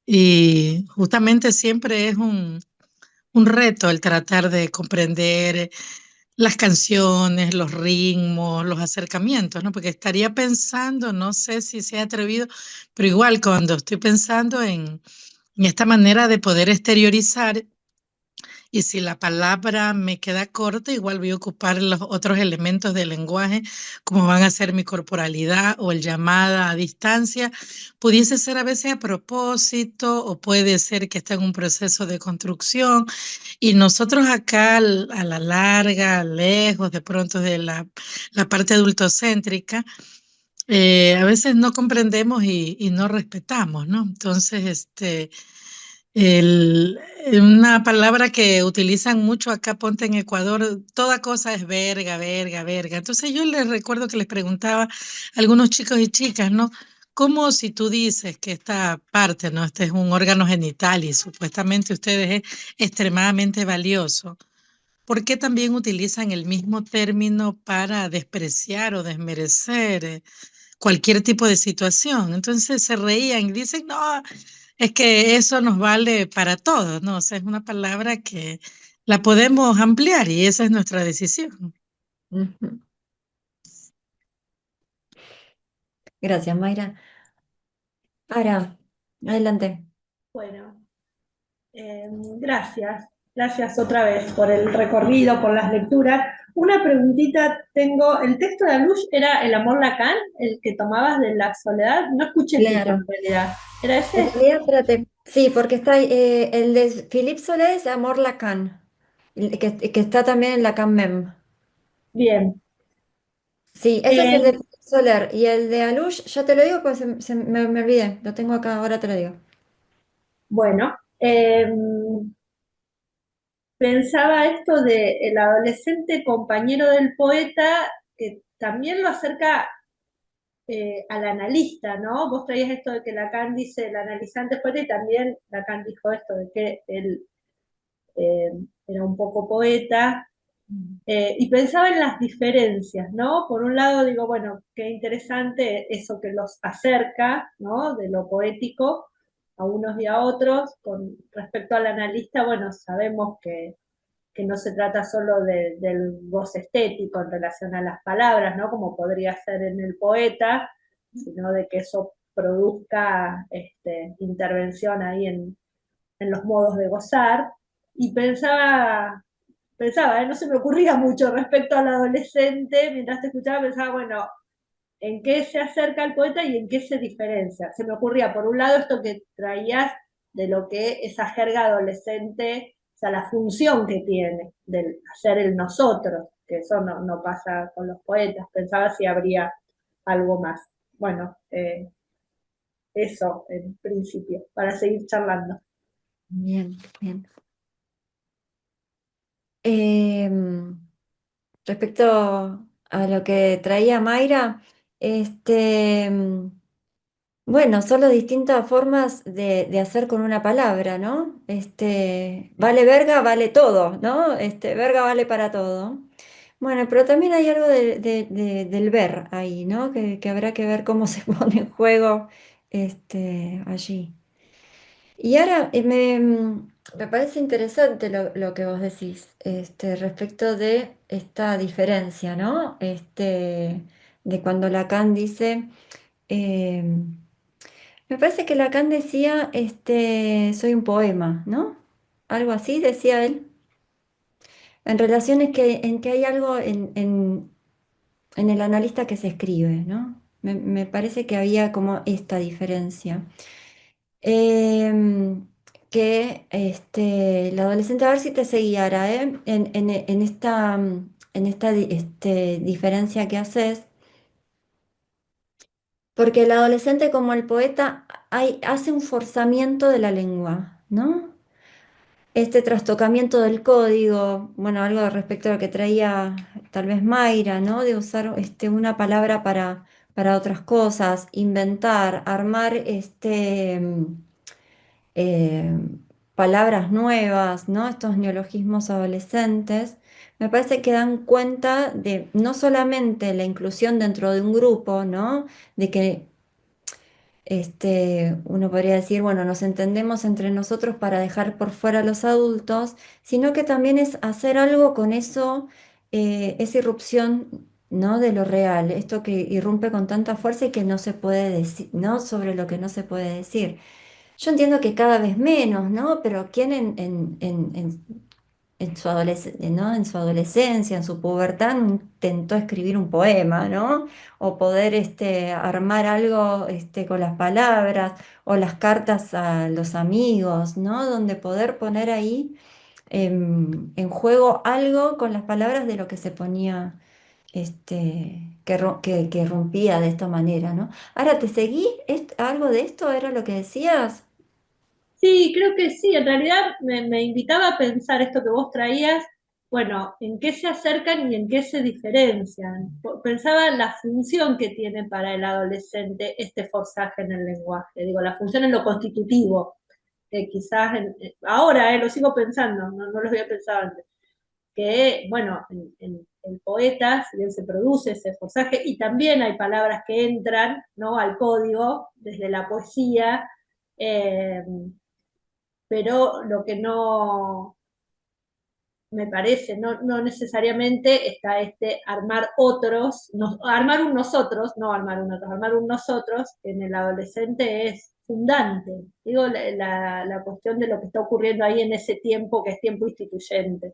Y justamente siempre es un reto el tratar de comprender las canciones, los ritmos, los acercamientos, ¿no? Porque estaría pensando, no sé si se ha atrevido, pero igual cuando estoy pensando en esta manera de poder exteriorizar, y si la palabra me queda corta, igual voy a ocupar los otros elementos del lenguaje, como van a ser mi corporalidad o el llamada a distancia. Pudiese ser a veces a propósito o puede ser que esté en un proceso de construcción. Y nosotros acá a la larga, lejos de pronto de la parte adultocéntrica, a veces no comprendemos y no respetamos, ¿no? Entonces, una palabra que utilizan mucho acá, ponte en Ecuador, toda cosa es verga, verga, verga. Entonces yo les recuerdo que les preguntaba a algunos chicos y chicas, ¿no? ¿Cómo si tú dices que esta parte, ¿no? Este es un órgano genital y supuestamente ustedes es extremadamente valioso? ¿Por qué también utilizan el mismo término para despreciar o desmerecer cualquier tipo de situación? Entonces se reían y dicen, no, es que eso nos vale para todos, ¿no? O sea, es una palabra que la podemos ampliar y esa es nuestra decisión. Ujú. Gracias, Mayra. Ara, adelante. Bueno, gracias. Gracias otra vez por el recorrido, por las lecturas. Una preguntita tengo. ¿El texto de Alush era El amor Lacan, el que tomabas de la soledad? No escuché el título Claro. en realidad. ¿Era En ese? realidad, espérate. Sí, porque está el de Philippe Solé es Amor Lacan, que está también en Lacan Mem. Bien. Sí, ese es el de Eh, Philippe Soler. Y el de Alush, ya te lo digo, pues me olvidé. Lo tengo acá, ahora te lo digo. bueno, pensaba esto de el adolescente compañero del poeta, que también lo acerca al analista, ¿no? Vos traías esto de que Lacan dice el analizante poeta y también Lacan dijo esto de que él eh, era un poco poeta, y pensaba en las diferencias, ¿no? Por un lado digo, bueno, qué interesante eso que los acerca, ¿no? De lo poético a unos y a otros. Con respecto al analista, bueno, sabemos que no se trata solo del goce estético en relación a las palabras, ¿no? Como podría ser en el poeta, sino de que eso produzca intervención ahí en los modos de gozar. Y pensaba, no se me ocurría mucho respecto al adolescente, mientras te escuchaba pensaba, bueno, en qué se acerca el poeta y en qué se diferencia. Se me ocurría, por un lado, esto que traías de lo que esa jerga adolescente, o sea, la función que tiene del hacer el nosotros, que eso no pasa con los poetas. Pensaba si habría algo más. Bueno, eso en principio, para seguir charlando. Bien, bien. Em, respecto a lo que traía Mayra, bueno, solo distintas formas de hacer con una palabra, ¿no? Vale verga, vale todo, ¿no? Verga vale para todo. Bueno, pero también hay algo del ver ahí, ¿no? Que habrá que ver cómo se pone en juego allí. Y ahora me parece interesante lo que vos decís respecto de esta diferencia, ¿no? De cuando Lacan dice, eh, me parece que Lacan decía, soy un poema, ¿no? Algo así decía él, en relaciones en que hay algo en el analista que se escribe, ¿no? Me parece que había como esta diferencia. Em, que el adolescente, a ver si te seguía ahora, ¿eh? En esta diferencia que haces, porque el adolescente como el poeta hace un forzamiento de la lengua, ¿no? Este trastocamiento del código, bueno, algo respecto a lo que traía tal vez Mayra, ¿no? De usar una palabra para otras cosas, inventar, armar eh, palabras nuevas, ¿no? Estos neologismos adolescentes, me parece que dan cuenta de no solamente la inclusión dentro de un grupo, ¿no? De que uno podría decir, bueno, nos entendemos entre nosotros para dejar por fuera a los adultos, sino que también es hacer algo con eso, esa irrupción, ¿no? De lo real, esto que irrumpe con tanta fuerza y que no se puede decir, ¿no? Sobre lo que no se puede decir. Yo entiendo que cada vez menos, ¿no? Pero ¿quién en su ¿no? En su adolescencia, en su pubertad, no intentó escribir un poema, ¿no? O poder armar algo con las palabras o las cartas a los amigos, ¿no? Donde poder poner ahí en juego algo con las palabras de lo que se ponía, que rompía de esta manera, ¿no? Ahora, ¿te seguí? ¿Algo de esto era lo que decías? Sí, creo que sí. En realidad me invitaba a pensar esto que vos traías, bueno, en qué se acercan y en qué se diferencian. Pensaba en la función que tiene para el adolescente este forzaje en el lenguaje. Digo, la función en lo constitutivo. Quizás ahora lo sigo pensando, no lo había pensado antes. Que, bueno, en el poeta, si bien se produce ese forzaje, y también hay palabras que entran, ¿no? Al código desde la poesía. eh, pero lo que no me parece, no necesariamente está armar otros, armar un nosotros, no armar un otro, armar un nosotros en el adolescente es fundante. Digo, la cuestión de lo que está ocurriendo ahí en ese tiempo que es tiempo instituyente,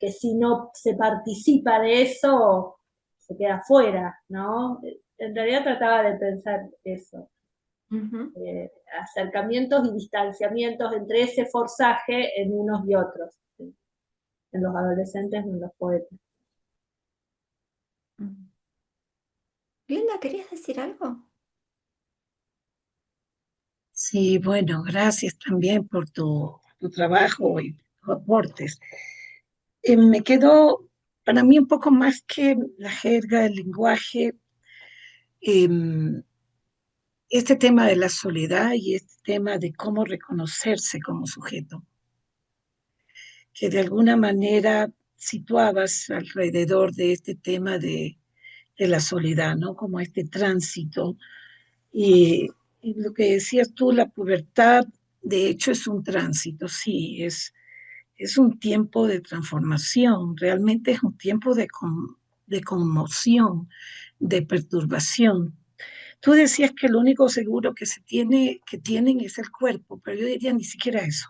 que si no se participa de eso, se queda fuera, ¿no? En realidad trataba de pensar eso, Ujú. acercamientos y distanciamientos entre ese forzaje en unos y otros, ¿sí? En los adolescentes o en los poetas. Linda, ¿querías decir algo? Sí, bueno, gracias también por tu trabajo y tus aportes. Me quedó para mí un poco más que la jerga, el lenguaje, em, este tema de la soledad y este tema de cómo reconocerse como sujeto, que de alguna manera situabas alrededor de este tema de la soledad, ¿no? Como este tránsito. Y, y lo que decías tú, la pubertad, de hecho, es un tránsito, sí, es un tiempo de transformación, realmente es un tiempo de conmoción, de perturbación. Tú decías que lo único seguro que que tienen es el cuerpo, pero yo diría ni siquiera eso,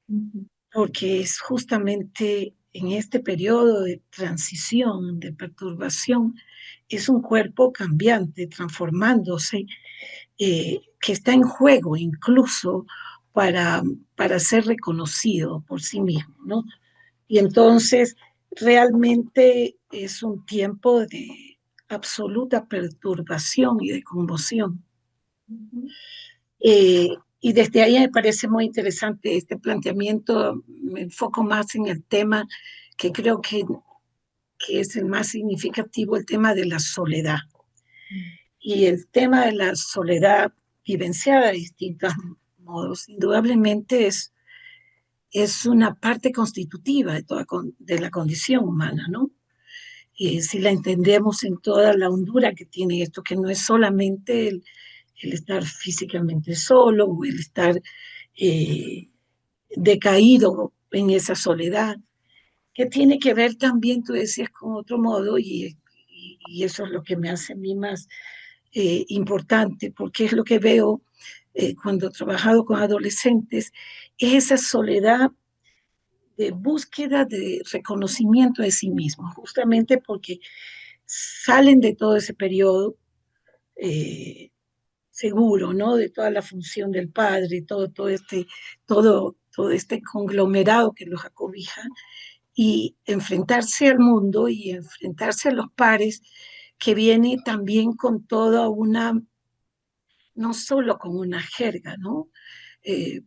Ujú, porque es justamente en este periodo de transición, de perturbación, es un cuerpo cambiante, transformándose, que está en juego incluso para, para ser reconocido por sí mismo, ¿no? Y entonces realmente es un tiempo de absoluta perturbación y de conmoción. ujú, Y desde ahí me parece muy interesante este planteamiento. Me enfoco más en el tema que creo que que es el más significativo, el tema de la soledad. Y el tema de la soledad vivenciada de distintos modos, indudablemente es una parte constitutiva de la condición humana, ¿no? Y si la entendemos en toda la hondura que tiene esto, que no es solamente el estar físicamente solo o el estar eh, decaído en esa soledad, que tiene que ver también, tú decías, con otro modo, y eso es lo que me hace a mí más importante, porque es lo que veo cuando he trabajado con adolescentes, es esa soledad de búsqueda de reconocimiento de sí mismos, justamente porque salen de todo ese periodo eh, seguro, ¿no? De toda la función del padre, todo este conglomerado que los acobija, y enfrentarse al mundo y enfrentarse a los pares, que viene también con toda una, no solo con una jerga, ¿no?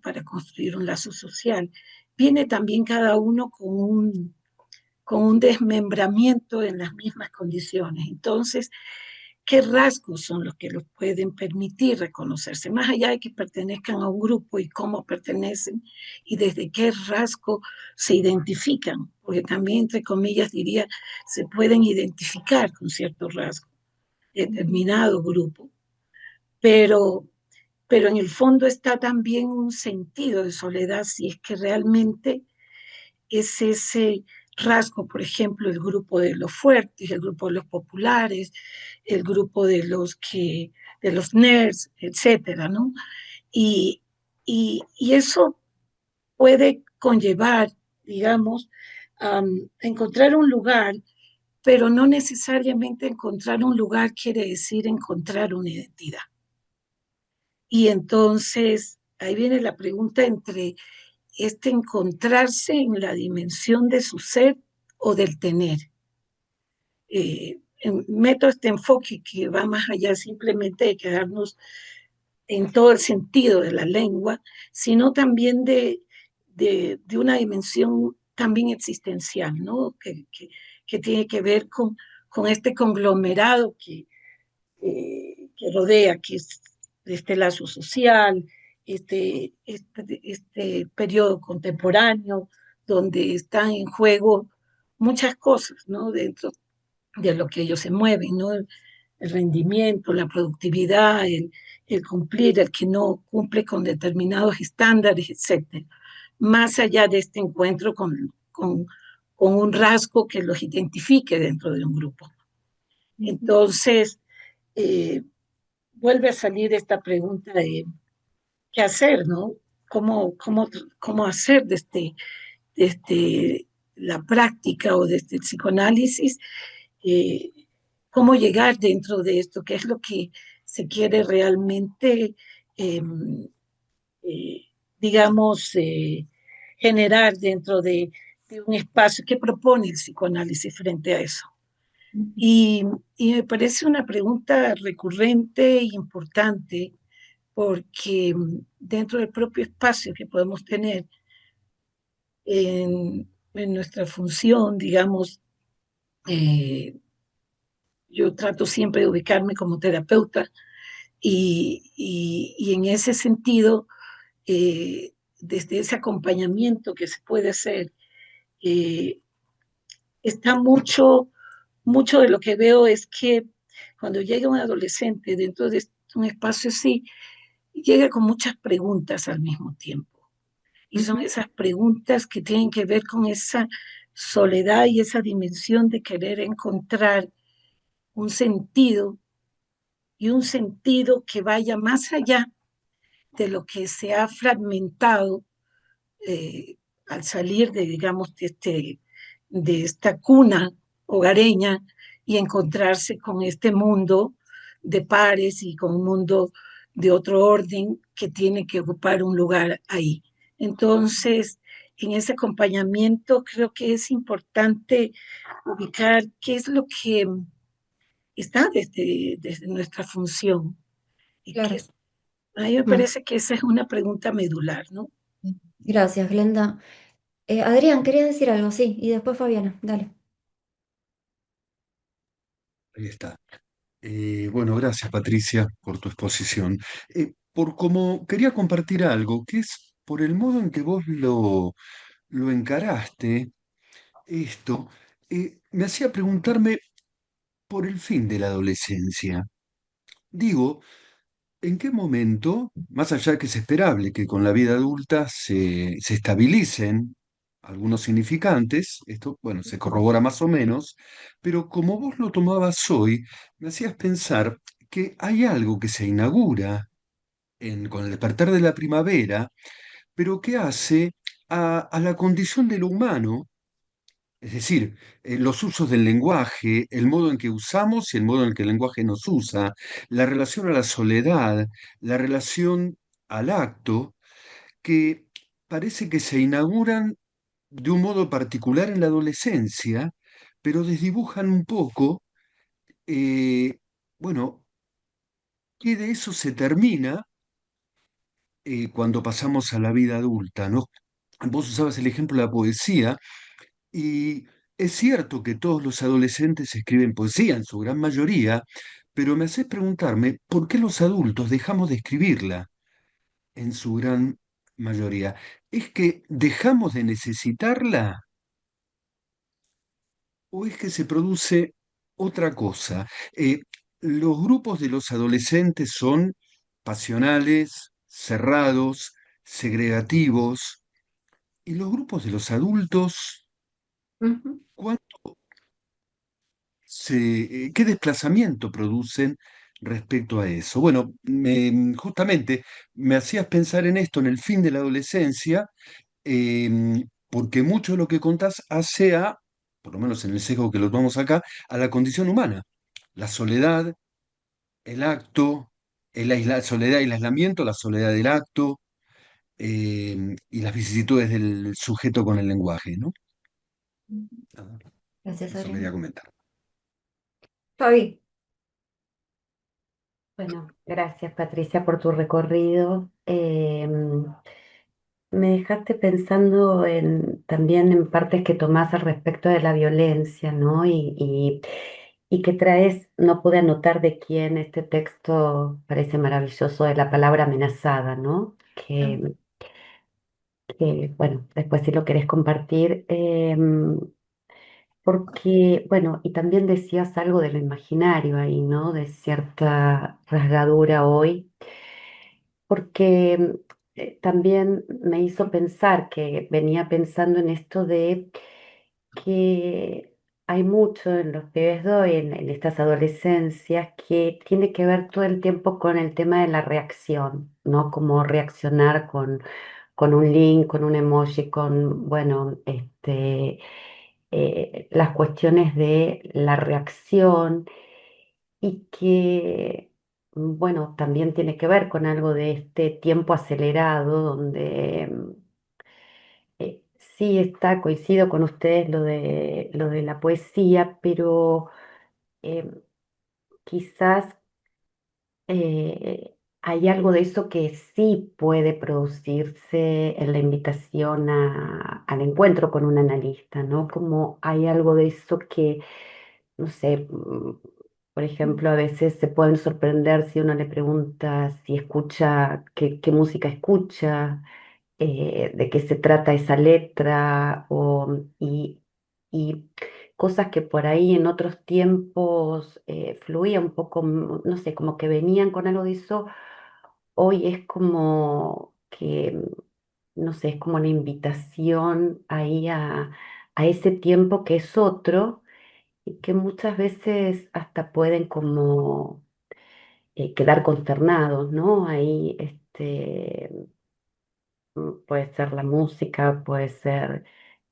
Para construir un lazo social, viene también cada uno con un desmembramiento en las mismas condiciones. Entonces, ¿qué rasgos son los que los pueden permitir reconocerse? Más allá de que pertenezcan a un grupo y cómo pertenecen y desde qué rasgo se identifican, porque también, entre comillas, diría, se pueden identificar con ciertos rasgos de determinado grupo, pero, pero en el fondo está también un sentido de soledad si es que realmente es ese rasgo, por ejemplo, el grupo de los fuertes, el grupo de los populares, el grupo de los nerds, etcétera, ¿no? Y, y eso puede conllevar, digamos, encontrar un lugar, pero no necesariamente encontrar un lugar quiere decir encontrar una identidad. Y entonces ahí viene la pregunta entre encontrarse en la dimensión de su ser o del tener. Meto este enfoque que va más allá simplemente de quedarnos en todo el sentido de la lengua, sino también de una dimensión también existencial, ¿no? Que tiene que ver con este conglomerado que rodea, que es este lazo social, este periodo contemporáneo, donde están en juego muchas cosas, ¿no? Dentro de lo que ellos se mueven, ¿no? El rendimiento, la productividad, el cumplir, el que no cumple con determinados estándares, etcétera. Más allá de este encuentro con un rasgo que los identifique dentro de un grupo. Entonces, eh, vuelve a salir esta pregunta de qué hacer, ¿no? ¿Cómo hacer la práctica o desde el psicoanálisis? Eh, ¿Cómo llegar dentro de esto? ¿Qué es lo que se quiere realmente, eh, eh, digamos, generar dentro de un espacio? ¿Qué propone el psicoanálisis frente a eso? Y, y me parece una pregunta recurrente e importante porque dentro del propio espacio que podemos tener en nuestra función, digamos, eh, yo trato siempre de ubicarme como terapeuta y en ese sentido, desde ese acompañamiento que se puede hacer, eh, está mucho de lo que veo es que cuando llega un adolescente dentro de un espacio así, llega con muchas preguntas al mismo tiempo. Y son esas preguntas que tienen que ver con esa soledad y esa dimensión de querer encontrar un sentido y un sentido que vaya más allá de lo que se ha fragmentado al salir de, digamos, de esta cuna hogareña y encontrarse con este mundo de pares y con un mundo de otro orden que tiene que ocupar un lugar ahí. Entonces, en ese acompañamiento creo que es importante ubicar qué es lo que está desde nuestra función. Y Claro. que a mí me parece que esa es una pregunta medular, ¿no? Gracias, Glenda. Adrián, querías decir algo, sí, y después Fabiana, dale. Ahí está. Bueno, gracias Patricia por tu exposición. Por como quería compartir algo, que es por el modo en que vos lo encaraste, esto, me hacía preguntarme por el fin de la adolescencia. Digo, ¿en qué momento, más allá que es esperable que con la vida adulta se estabilicen algunos significantes, esto, bueno, se corrobora más o menos, pero como vos lo tomabas hoy, me hacías pensar que hay algo que se inaugura con el despertar de la primavera, pero que hace a la condición de lo humano, es decir, los usos del lenguaje, el modo en que usamos y el modo en que el lenguaje nos usa, la relación a la soledad, la relación al acto, que parece que se inauguran de un modo particular en la adolescencia, pero desdibujan un poco, eh, bueno, que de eso se termina cuando pasamos a la vida adulta, ¿no? Vos usabas el ejemplo de la poesía. Y es cierto que todos los adolescentes escriben poesía, en su gran mayoría, pero me haces preguntarme por qué los adultos dejamos de escribirla en su gran mayoría. ¿Es que dejamos de necesitarla o es que se produce otra cosa? Los grupos de los adolescentes son pasionales, cerrados, segregativos, y los grupos de los adultos, Ujú. ¿qué desplazamiento producen respecto a eso? Bueno, justamente me hacías pensar en esto, en el fin de la adolescencia, porque mucho de lo que contás hace por lo menos en el sesgo que lo tomamos acá, a la condición humana. La soledad, el acto, soledad y el aislamiento, la soledad del acto, y las vicisitudes del sujeto con el lenguaje, ¿no? Nada, Gracias, eso quería Adrián. comentar. Fabi. Bueno, gracias Patricia por tu recorrido. Me dejaste pensando también en partes que tomás al respecto de la violencia, ¿no? Y que traes, no pude anotar de quién este texto parece maravilloso de la palabra amenazada, ¿no? Bueno, después si lo querés compartir. Porque, bueno, y también decías algo de lo imaginario ahí, ¿no? De cierta rasgadura hoy, porque también me hizo pensar que venía pensando en esto de que hay mucho en los pibes de hoy, en estas adolescencias, que tiene que ver todo el tiempo con el tema de la reacción, ¿no? Como reaccionar con un link, con un emoji, con, bueno, las cuestiones de la reacción y que, bueno, también tiene que ver con algo de este tiempo acelerado donde sí está, coincido con ustedes lo de la poesía, pero eh, quizás hay algo de eso que sí puede producirse en la invitación al encuentro con un analista, ¿no? Como hay algo de eso que, no sé, por ejemplo, a veces se pueden sorprender si uno le pregunta si escucha, qué música escucha, de qué se trata esa letra, y cosas que por ahí en otros tiempos fluía un poco, no sé, como que venían con algo de eso, hoy es como que, no sé, es como una invitación ahí a ese tiempo que es otro y que muchas veces hasta pueden como quedar consternados, ¿no? Ahí, puede ser la música, puede ser,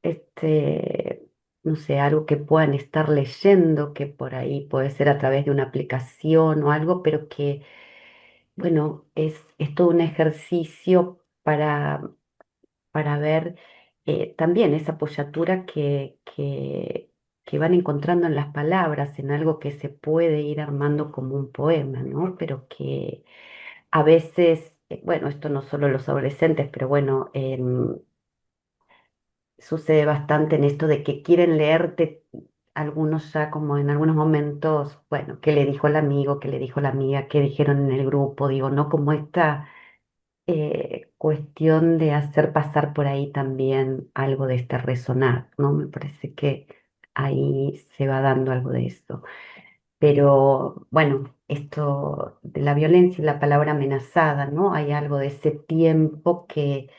este, no sé, algo que puedan estar leyendo, que por ahí puede ser a través de una aplicación o algo, pero que, bueno, es todo un ejercicio para ver también esa apoyatura que van encontrando en las palabras, en algo que se puede ir armando como un poema, ¿no? Pero que a veces, bueno, esto no solo en los adolescentes, pero bueno, sucede bastante en esto de que quieren leerte algunos ya como en algunos momentos, bueno, qué le dijo el amigo, qué le dijo la amiga, qué dijeron en el grupo, digo, ¿no? Como esta cuestión de hacer pasar por ahí también algo de este resonar, ¿no? Me parece que ahí se va dando algo de esto. Pero bueno, esto de la violencia y la palabra amenazada, ¿no? Hay algo de ese tiempo que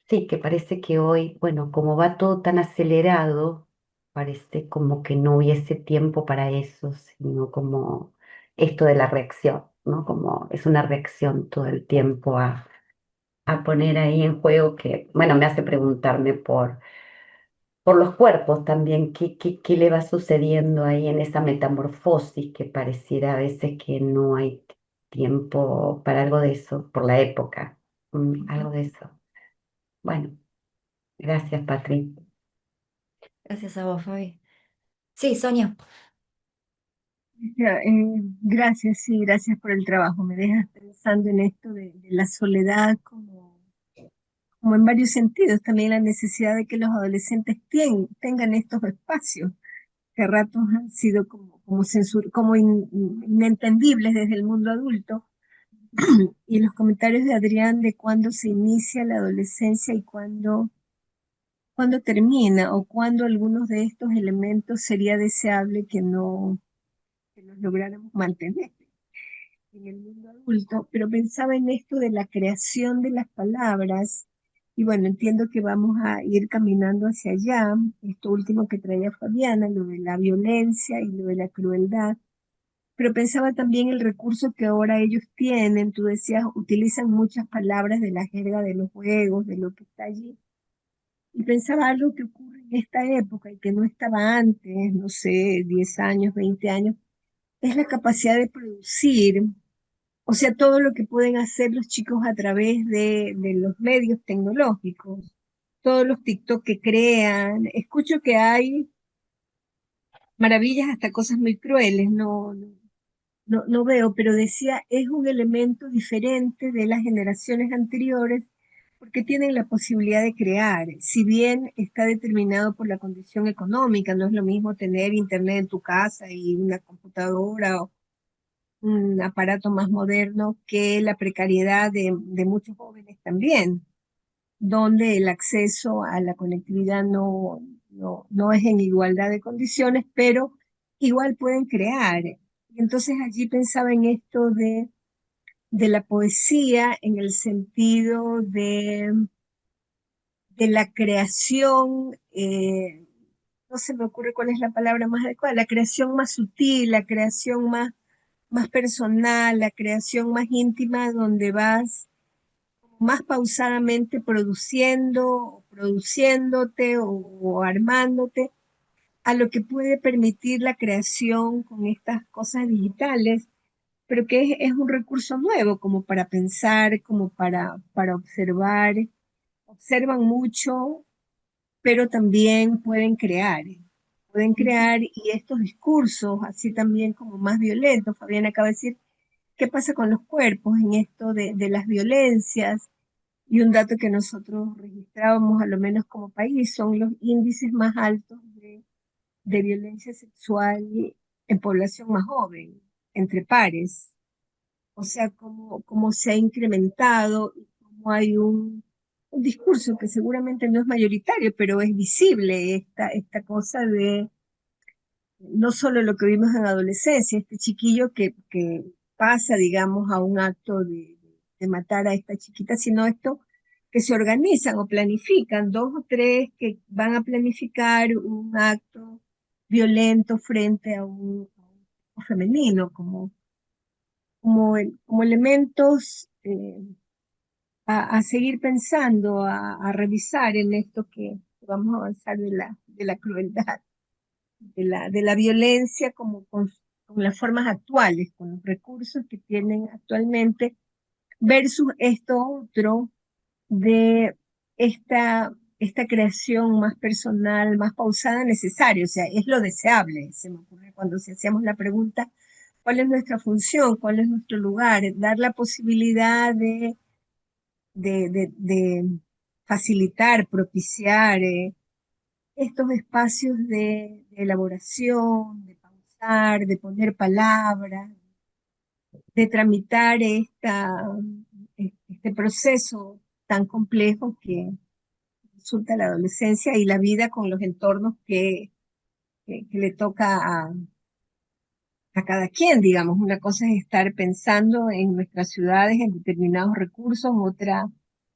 sí, que parece que hoy, bueno, como va todo tan acelerado, parece como que no hubiese tiempo para eso, sino como esto de la reacción, ¿no? Como es una reacción todo el tiempo a poner ahí en juego que, bueno, me hace preguntarme por los cuerpos también, qué le va sucediendo ahí en esa metamorfosis que pareciera a veces que no hay tiempo para algo de eso, por la época, algo de eso. Bueno, gracias, Patri. Gracias a vos, Fabi. Sí, Sonia. Ya, gracias, sí, gracias por el trabajo. Me dejas pensando en esto de la soledad como en varios sentidos. También la necesidad de que los adolescentes tengan estos espacios que a ratos han sido como inentendibles desde el mundo adulto. Y los comentarios de Adrián de cuándo se inicia la adolescencia y cuándo termina, o cuándo algunos de estos elementos sería deseable que los lográramos mantener en el mundo adulto, pero pensaba en esto de la creación de las palabras, y bueno, entiendo que vamos a ir caminando hacia allá, esto último que traía Fabiana, lo de la violencia y lo de la crueldad, pero pensaba también el recurso que ahora ellos tienen, tú decías, utilizan muchas palabras de la jerga de los juegos, de lo que está allí, y pensaba algo que ocurre en esta época y que no estaba antes, no sé, 10 años, 20 años, es la capacidad de producir, o sea, todo lo que pueden hacer los chicos a través de los medios tecnológicos, todos los TikTok que crean. Escucho que hay maravillas, hasta cosas muy crueles, no veo, pero decía, es un elemento diferente de las generaciones anteriores porque tienen la posibilidad de crear, si bien está determinado por la condición económica, no es lo mismo tener internet en tu casa y una computadora o un aparato más moderno que la precariedad de muchos jóvenes también, donde el acceso a la conectividad no es en igualdad de condiciones, pero igual pueden crear. Entonces allí pensaba en esto de la poesía en el sentido de la creación, no se me ocurre cuál es la palabra más adecuada, la creación más sutil, la creación más personal, la creación más íntima, donde vas más pausadamente produciéndote o armándote a lo que puede permitir la creación con estas cosas digitales, pero que es un recurso nuevo como para pensar, como para observar. Observan mucho, pero también pueden crear. Pueden crear, y estos discursos, así también como más violentos, Fabián acaba de decir, ¿qué pasa con los cuerpos en esto de las violencias? Y un dato que nosotros registrábamos, a lo menos como país, son los índices más altos de violencia sexual en población más joven, entre pares. O sea, cómo se ha incrementado y cómo hay un discurso que seguramente no es mayoritario, pero es visible esta cosa de no solo lo que vimos en adolescencia, este chiquillo que pasa, digamos, a un acto de matar a esta chiquita, sino esto que se organizan o planifican, dos o tres que van a planificar un acto violento frente a un cuerpo femenino, como elementos a seguir pensando, a revisar en esto que vamos a avanzar de la crueldad, de la violencia como con las formas actuales, con los recursos que tienen actualmente, versus esto otro de esta creación más personal, más pausada, necesaria, o sea, es lo deseable, se me ocurre cuando si hacíamos la pregunta, ¿cuál es nuestra función? ¿Cuál es nuestro lugar? Dar la posibilidad de facilitar, propiciar, estos espacios de elaboración, de pausar, de poner palabras, de tramitar este proceso tan complejo que resulta la adolescencia y la vida con los entornos que le toca a cada quien, digamos. Una cosa es estar pensando en nuestras ciudades, en determinados recursos, otra,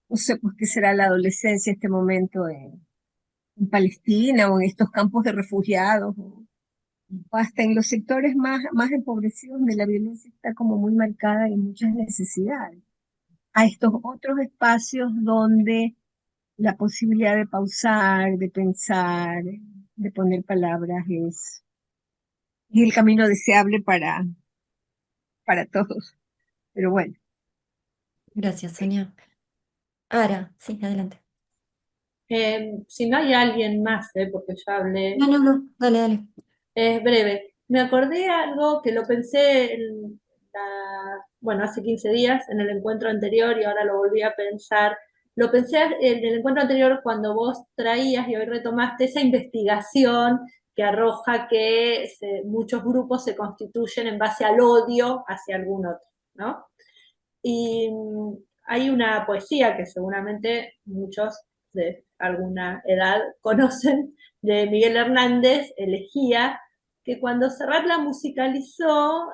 no sé, pues qué será la adolescencia en este momento en Palestina o en estos campos de refugiados, o hasta en los sectores más empobrecidos donde la violencia está como muy marcada y muchas necesidades. A estos otros espacios donde la posibilidad de pausar, de pensar, de poner palabras es el camino deseable para todos. Pero bueno, Gracias, Sonia. Ara, sí, adelante. Si no hay alguien más, porque yo hablé, No, no, no, dale, dale. es breve. Me acordé algo que lo pensé bueno, hace 15 días en el encuentro anterior y ahora lo volví a pensar. Lo pensé en el encuentro anterior cuando vos traías y hoy retomaste esa investigación que arroja que muchos grupos se constituyen en base al odio hacia algún otro, ¿no? Y hay una poesía que seguramente muchos de alguna edad conocen, de Miguel Hernández, Elegía, que cuando Serrat la musicalizó,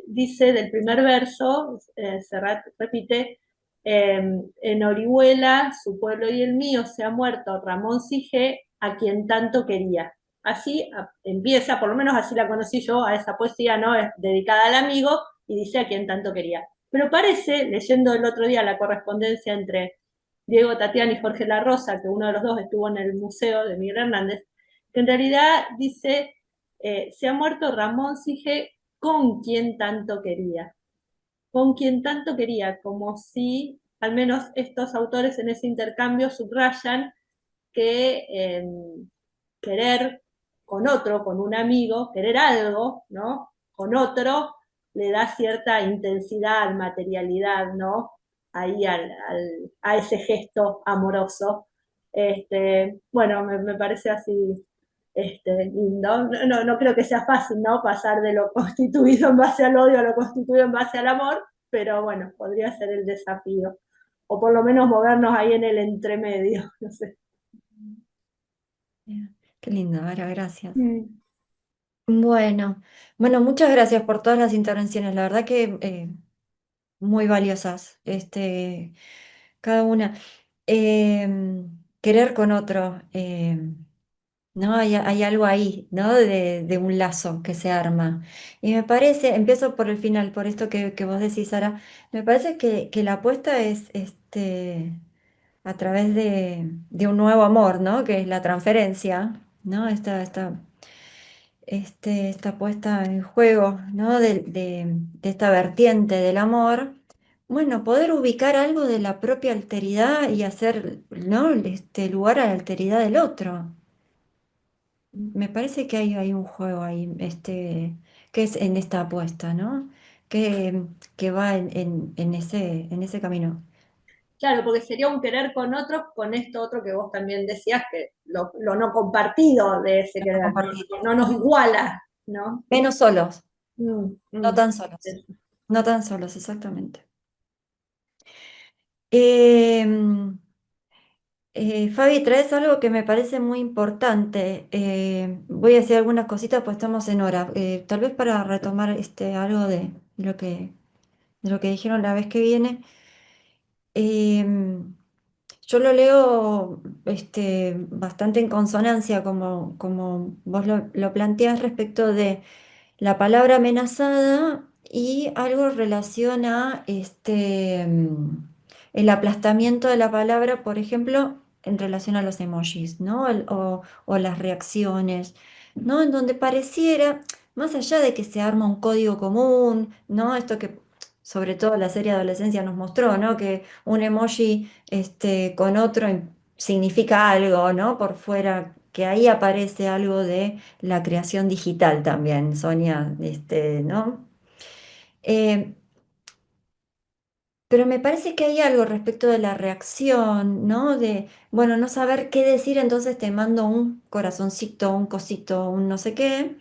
dice del primer verso, Serrat repite, en Orihuela, su pueblo y el mío, se ha muerto Ramón Sige, a quien tanto quería. Así empieza, por lo menos así la conocí yo, a esa poesía, ¿no? Es dedicada al amigo y dice a quien tanto quería. Pero parece, leyendo el otro día la correspondencia entre Diego Tatiana y Jorge La Rosa, que uno de los dos estuvo en el museo de Miguel Hernández, que en realidad dice, se ha muerto Ramón Sige con quien tanto quería. Con quien tanto quería, como si al menos estos autores en ese intercambio subrayan que querer con otro, con un amigo, querer algo, ¿no? Con otro, le da cierta intensidad, materialidad, ¿no? Ahí a ese gesto amoroso. Bueno, me parece así lindo. No creo que sea fácil, ¿no? Pasar de lo constituido en base al odio a lo constituido en base al amor, pero bueno, podría ser el desafío. O por lo menos movernos ahí en el entremedio, no sé. Qué lindo, Ara, gracias. Mm. Bueno, bueno, muchas gracias por todas las intervenciones, la verdad que muy valiosas, cada una. Querer con otro, ¿no? Hay algo ahí, ¿no? De un lazo que se arma. Y me parece, empiezo por el final, por esto que vos decís, Sara, me parece que la apuesta es a través de un nuevo amor, ¿no? Que es la transferencia, ¿no? Esta puesta en juego, ¿no? De esta vertiente del amor. Bueno, poder ubicar algo de la propia alteridad y hacer, ¿no? Lugar a la alteridad del otro. Me parece que hay un juego ahí, que es en esta apuesta, ¿no? Que, que va en ese camino. Claro, porque sería un querer con otros, con esto otro que vos también decías, que lo no compartido de ese No querer, compartir. no nos iguala, ¿no? Menos solos, Mm, no mm. tan solos, no tan solos, exactamente. Em, Fabi, traes algo que me parece muy importante. Voy a decir algunas cositas, pues estamos en hora. Tal vez para retomar algo de lo que dijeron la vez que viene. Em, yo lo leo bastante en consonancia, como vos lo planteás respecto de la palabra amenazada y algo relaciona el aplastamiento de la palabra, por ejemplo, en relación a los emojis, ¿no? O las reacciones, ¿no? En donde pareciera, más allá de que se arma un código común, ¿no? Esto que sobre todo la serie Adolescencia nos mostró, ¿no? Que un emoji con otro significa algo, ¿no? Por fuera, que ahí aparece algo de la creación digital también, Sonia, ¿no? Eh, pero me parece que hay algo respecto de la reacción, ¿no? De, bueno, no saber qué decir, entonces te mando un corazoncito, un cosito, un no sé qué,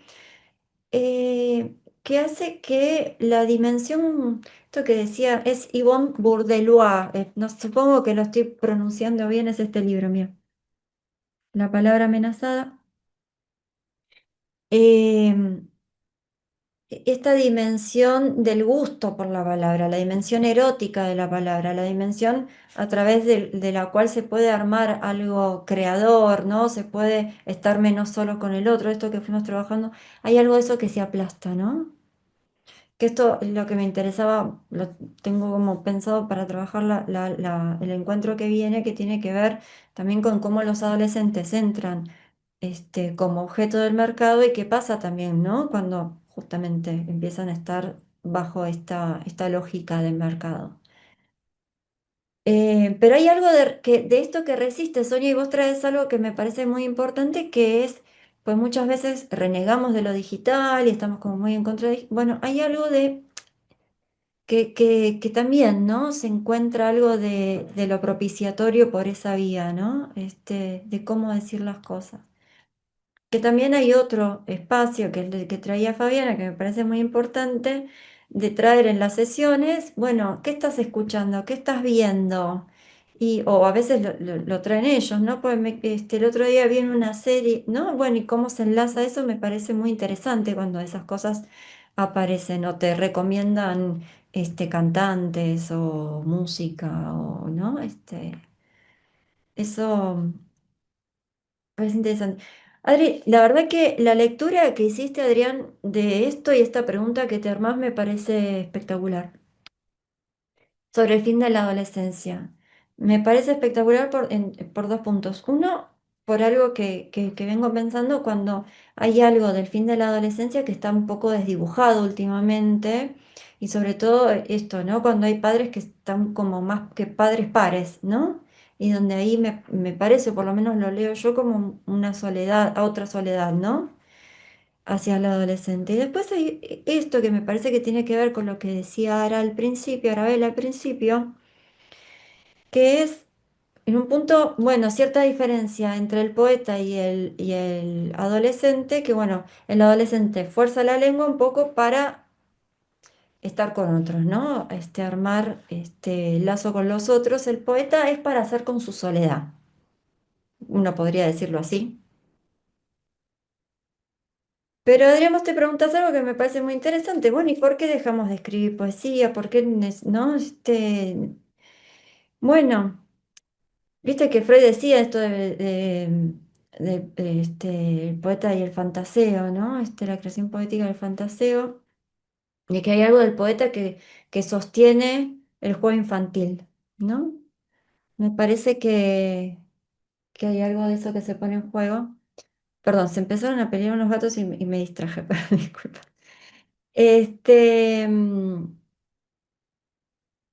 que hace que la dimensión, esto que decía, es Yvonne Bourdelois, no, supongo que lo estoy pronunciando bien, es este libro mío, La palabra amenazada. Eh, Esta dimensión del gusto por la palabra, la dimensión erótica de la palabra, la dimensión a través de la cual se puede armar algo creador, ¿no? Se puede estar menos solo con el otro, esto que fuimos trabajando, hay algo de eso que se aplasta, ¿no? Que esto es lo que me interesaba, lo tengo como pensado para trabajar el encuentro que viene, que tiene que ver también con cómo los adolescentes entran como objeto del mercado y qué pasa también, ¿no? Cuando justamente empiezan a estar bajo esta lógica del mercado. Pero hay algo de esto que resiste, Sonia, y vos traes algo que me parece muy importante, que es, pues muchas veces renegamos de lo digital y estamos como muy en contra de... Bueno, hay algo de que también, ¿no? Se encuentra algo de lo propiciatorio por esa vía, ¿no? De cómo decir las cosas. Que también hay otro espacio, que es el que traía Fabiana, que me parece muy importante, de traer en las sesiones, bueno, ¿qué estás escuchando? ¿Qué estás viendo? O a veces lo traen ellos, ¿no? Pues el otro día vi en una serie, ¿no? Bueno, y cómo se enlaza eso me parece muy interesante cuando esas cosas aparecen o te recomiendan cantantes o música, o, ¿no? Eso. Es interesante. Adri, la verdad que la lectura que hiciste, Adrián, de esto y esta pregunta que te armás me parece espectacular sobre el fin de la adolescencia. Me parece espectacular por dos puntos. Uno, por algo que vengo pensando cuando hay algo del fin de la adolescencia que está un poco desdibujado últimamente, y sobre todo esto, ¿no? Cuando hay padres que están como más que padres pares, ¿no? Y donde ahí me parece, por lo menos lo leo yo, como una soledad, otra soledad, ¿no? Hacia el adolescente. Y después hay esto que me parece que tiene que ver con lo que decía Arabella al principio, que es en un punto, bueno, cierta diferencia entre el poeta y el adolescente, que bueno, el adolescente fuerza la lengua un poco para estar con otros, ¿no? Armar este lazo con los otros. El poeta es para hacer con su soledad, uno podría decirlo así. Pero Adrián, vos te preguntas algo que me parece muy interesante. Bueno, ¿y por qué dejamos de escribir poesía? ¿Por qué no? Bueno, viste que Freud decía esto el poeta y el fantaseo, ¿no? La creación poética del fantaseo, y que hay algo del poeta que sostiene el juego infantil, ¿no? Me parece que hay algo de eso que se pone en juego. Perdón, se empezaron a pelear unos gatos y me distraje, disculpa. Este, mm,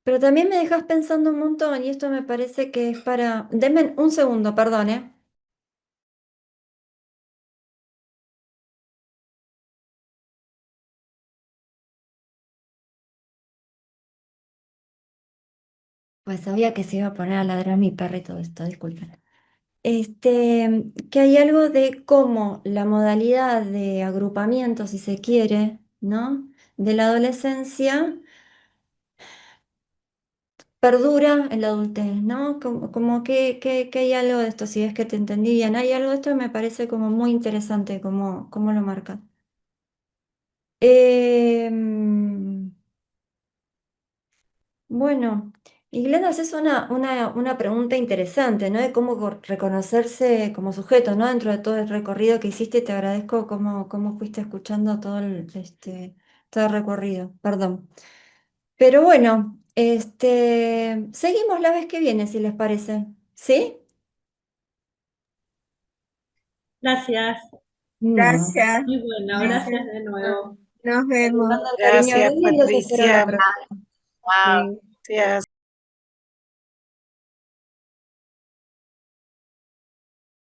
pero también me dejas pensando un montón y esto me parece que es para... Denme un segundo, perdón, ¿eh? Pues sabía que se iba a poner a ladrar mi perro y todo esto, disculpen. Que hay algo de cómo la modalidad de agrupamiento, si se quiere, ¿no? De la adolescencia perdura en la adultez, ¿no? Como que hay algo de esto, si es que te entendí bien, hay algo de esto que me parece como muy interesante, como lo marca. Em, bueno, y Glenda, haces una pregunta interesante, ¿no? De cómo reconocerse como sujeto, ¿no? Dentro de todo el recorrido que hiciste, te agradezco cómo fuiste escuchando todo el recorrido, perdón. Pero bueno, seguimos la vez que viene, si les parece. ¿Sí? Gracias, No. Gracias. muy bueno, Gracias. gracias de nuevo. Nos Les vemos. mando un cariño Gracias, grande y los espero la Patricia. próxima. Sí. Gracias.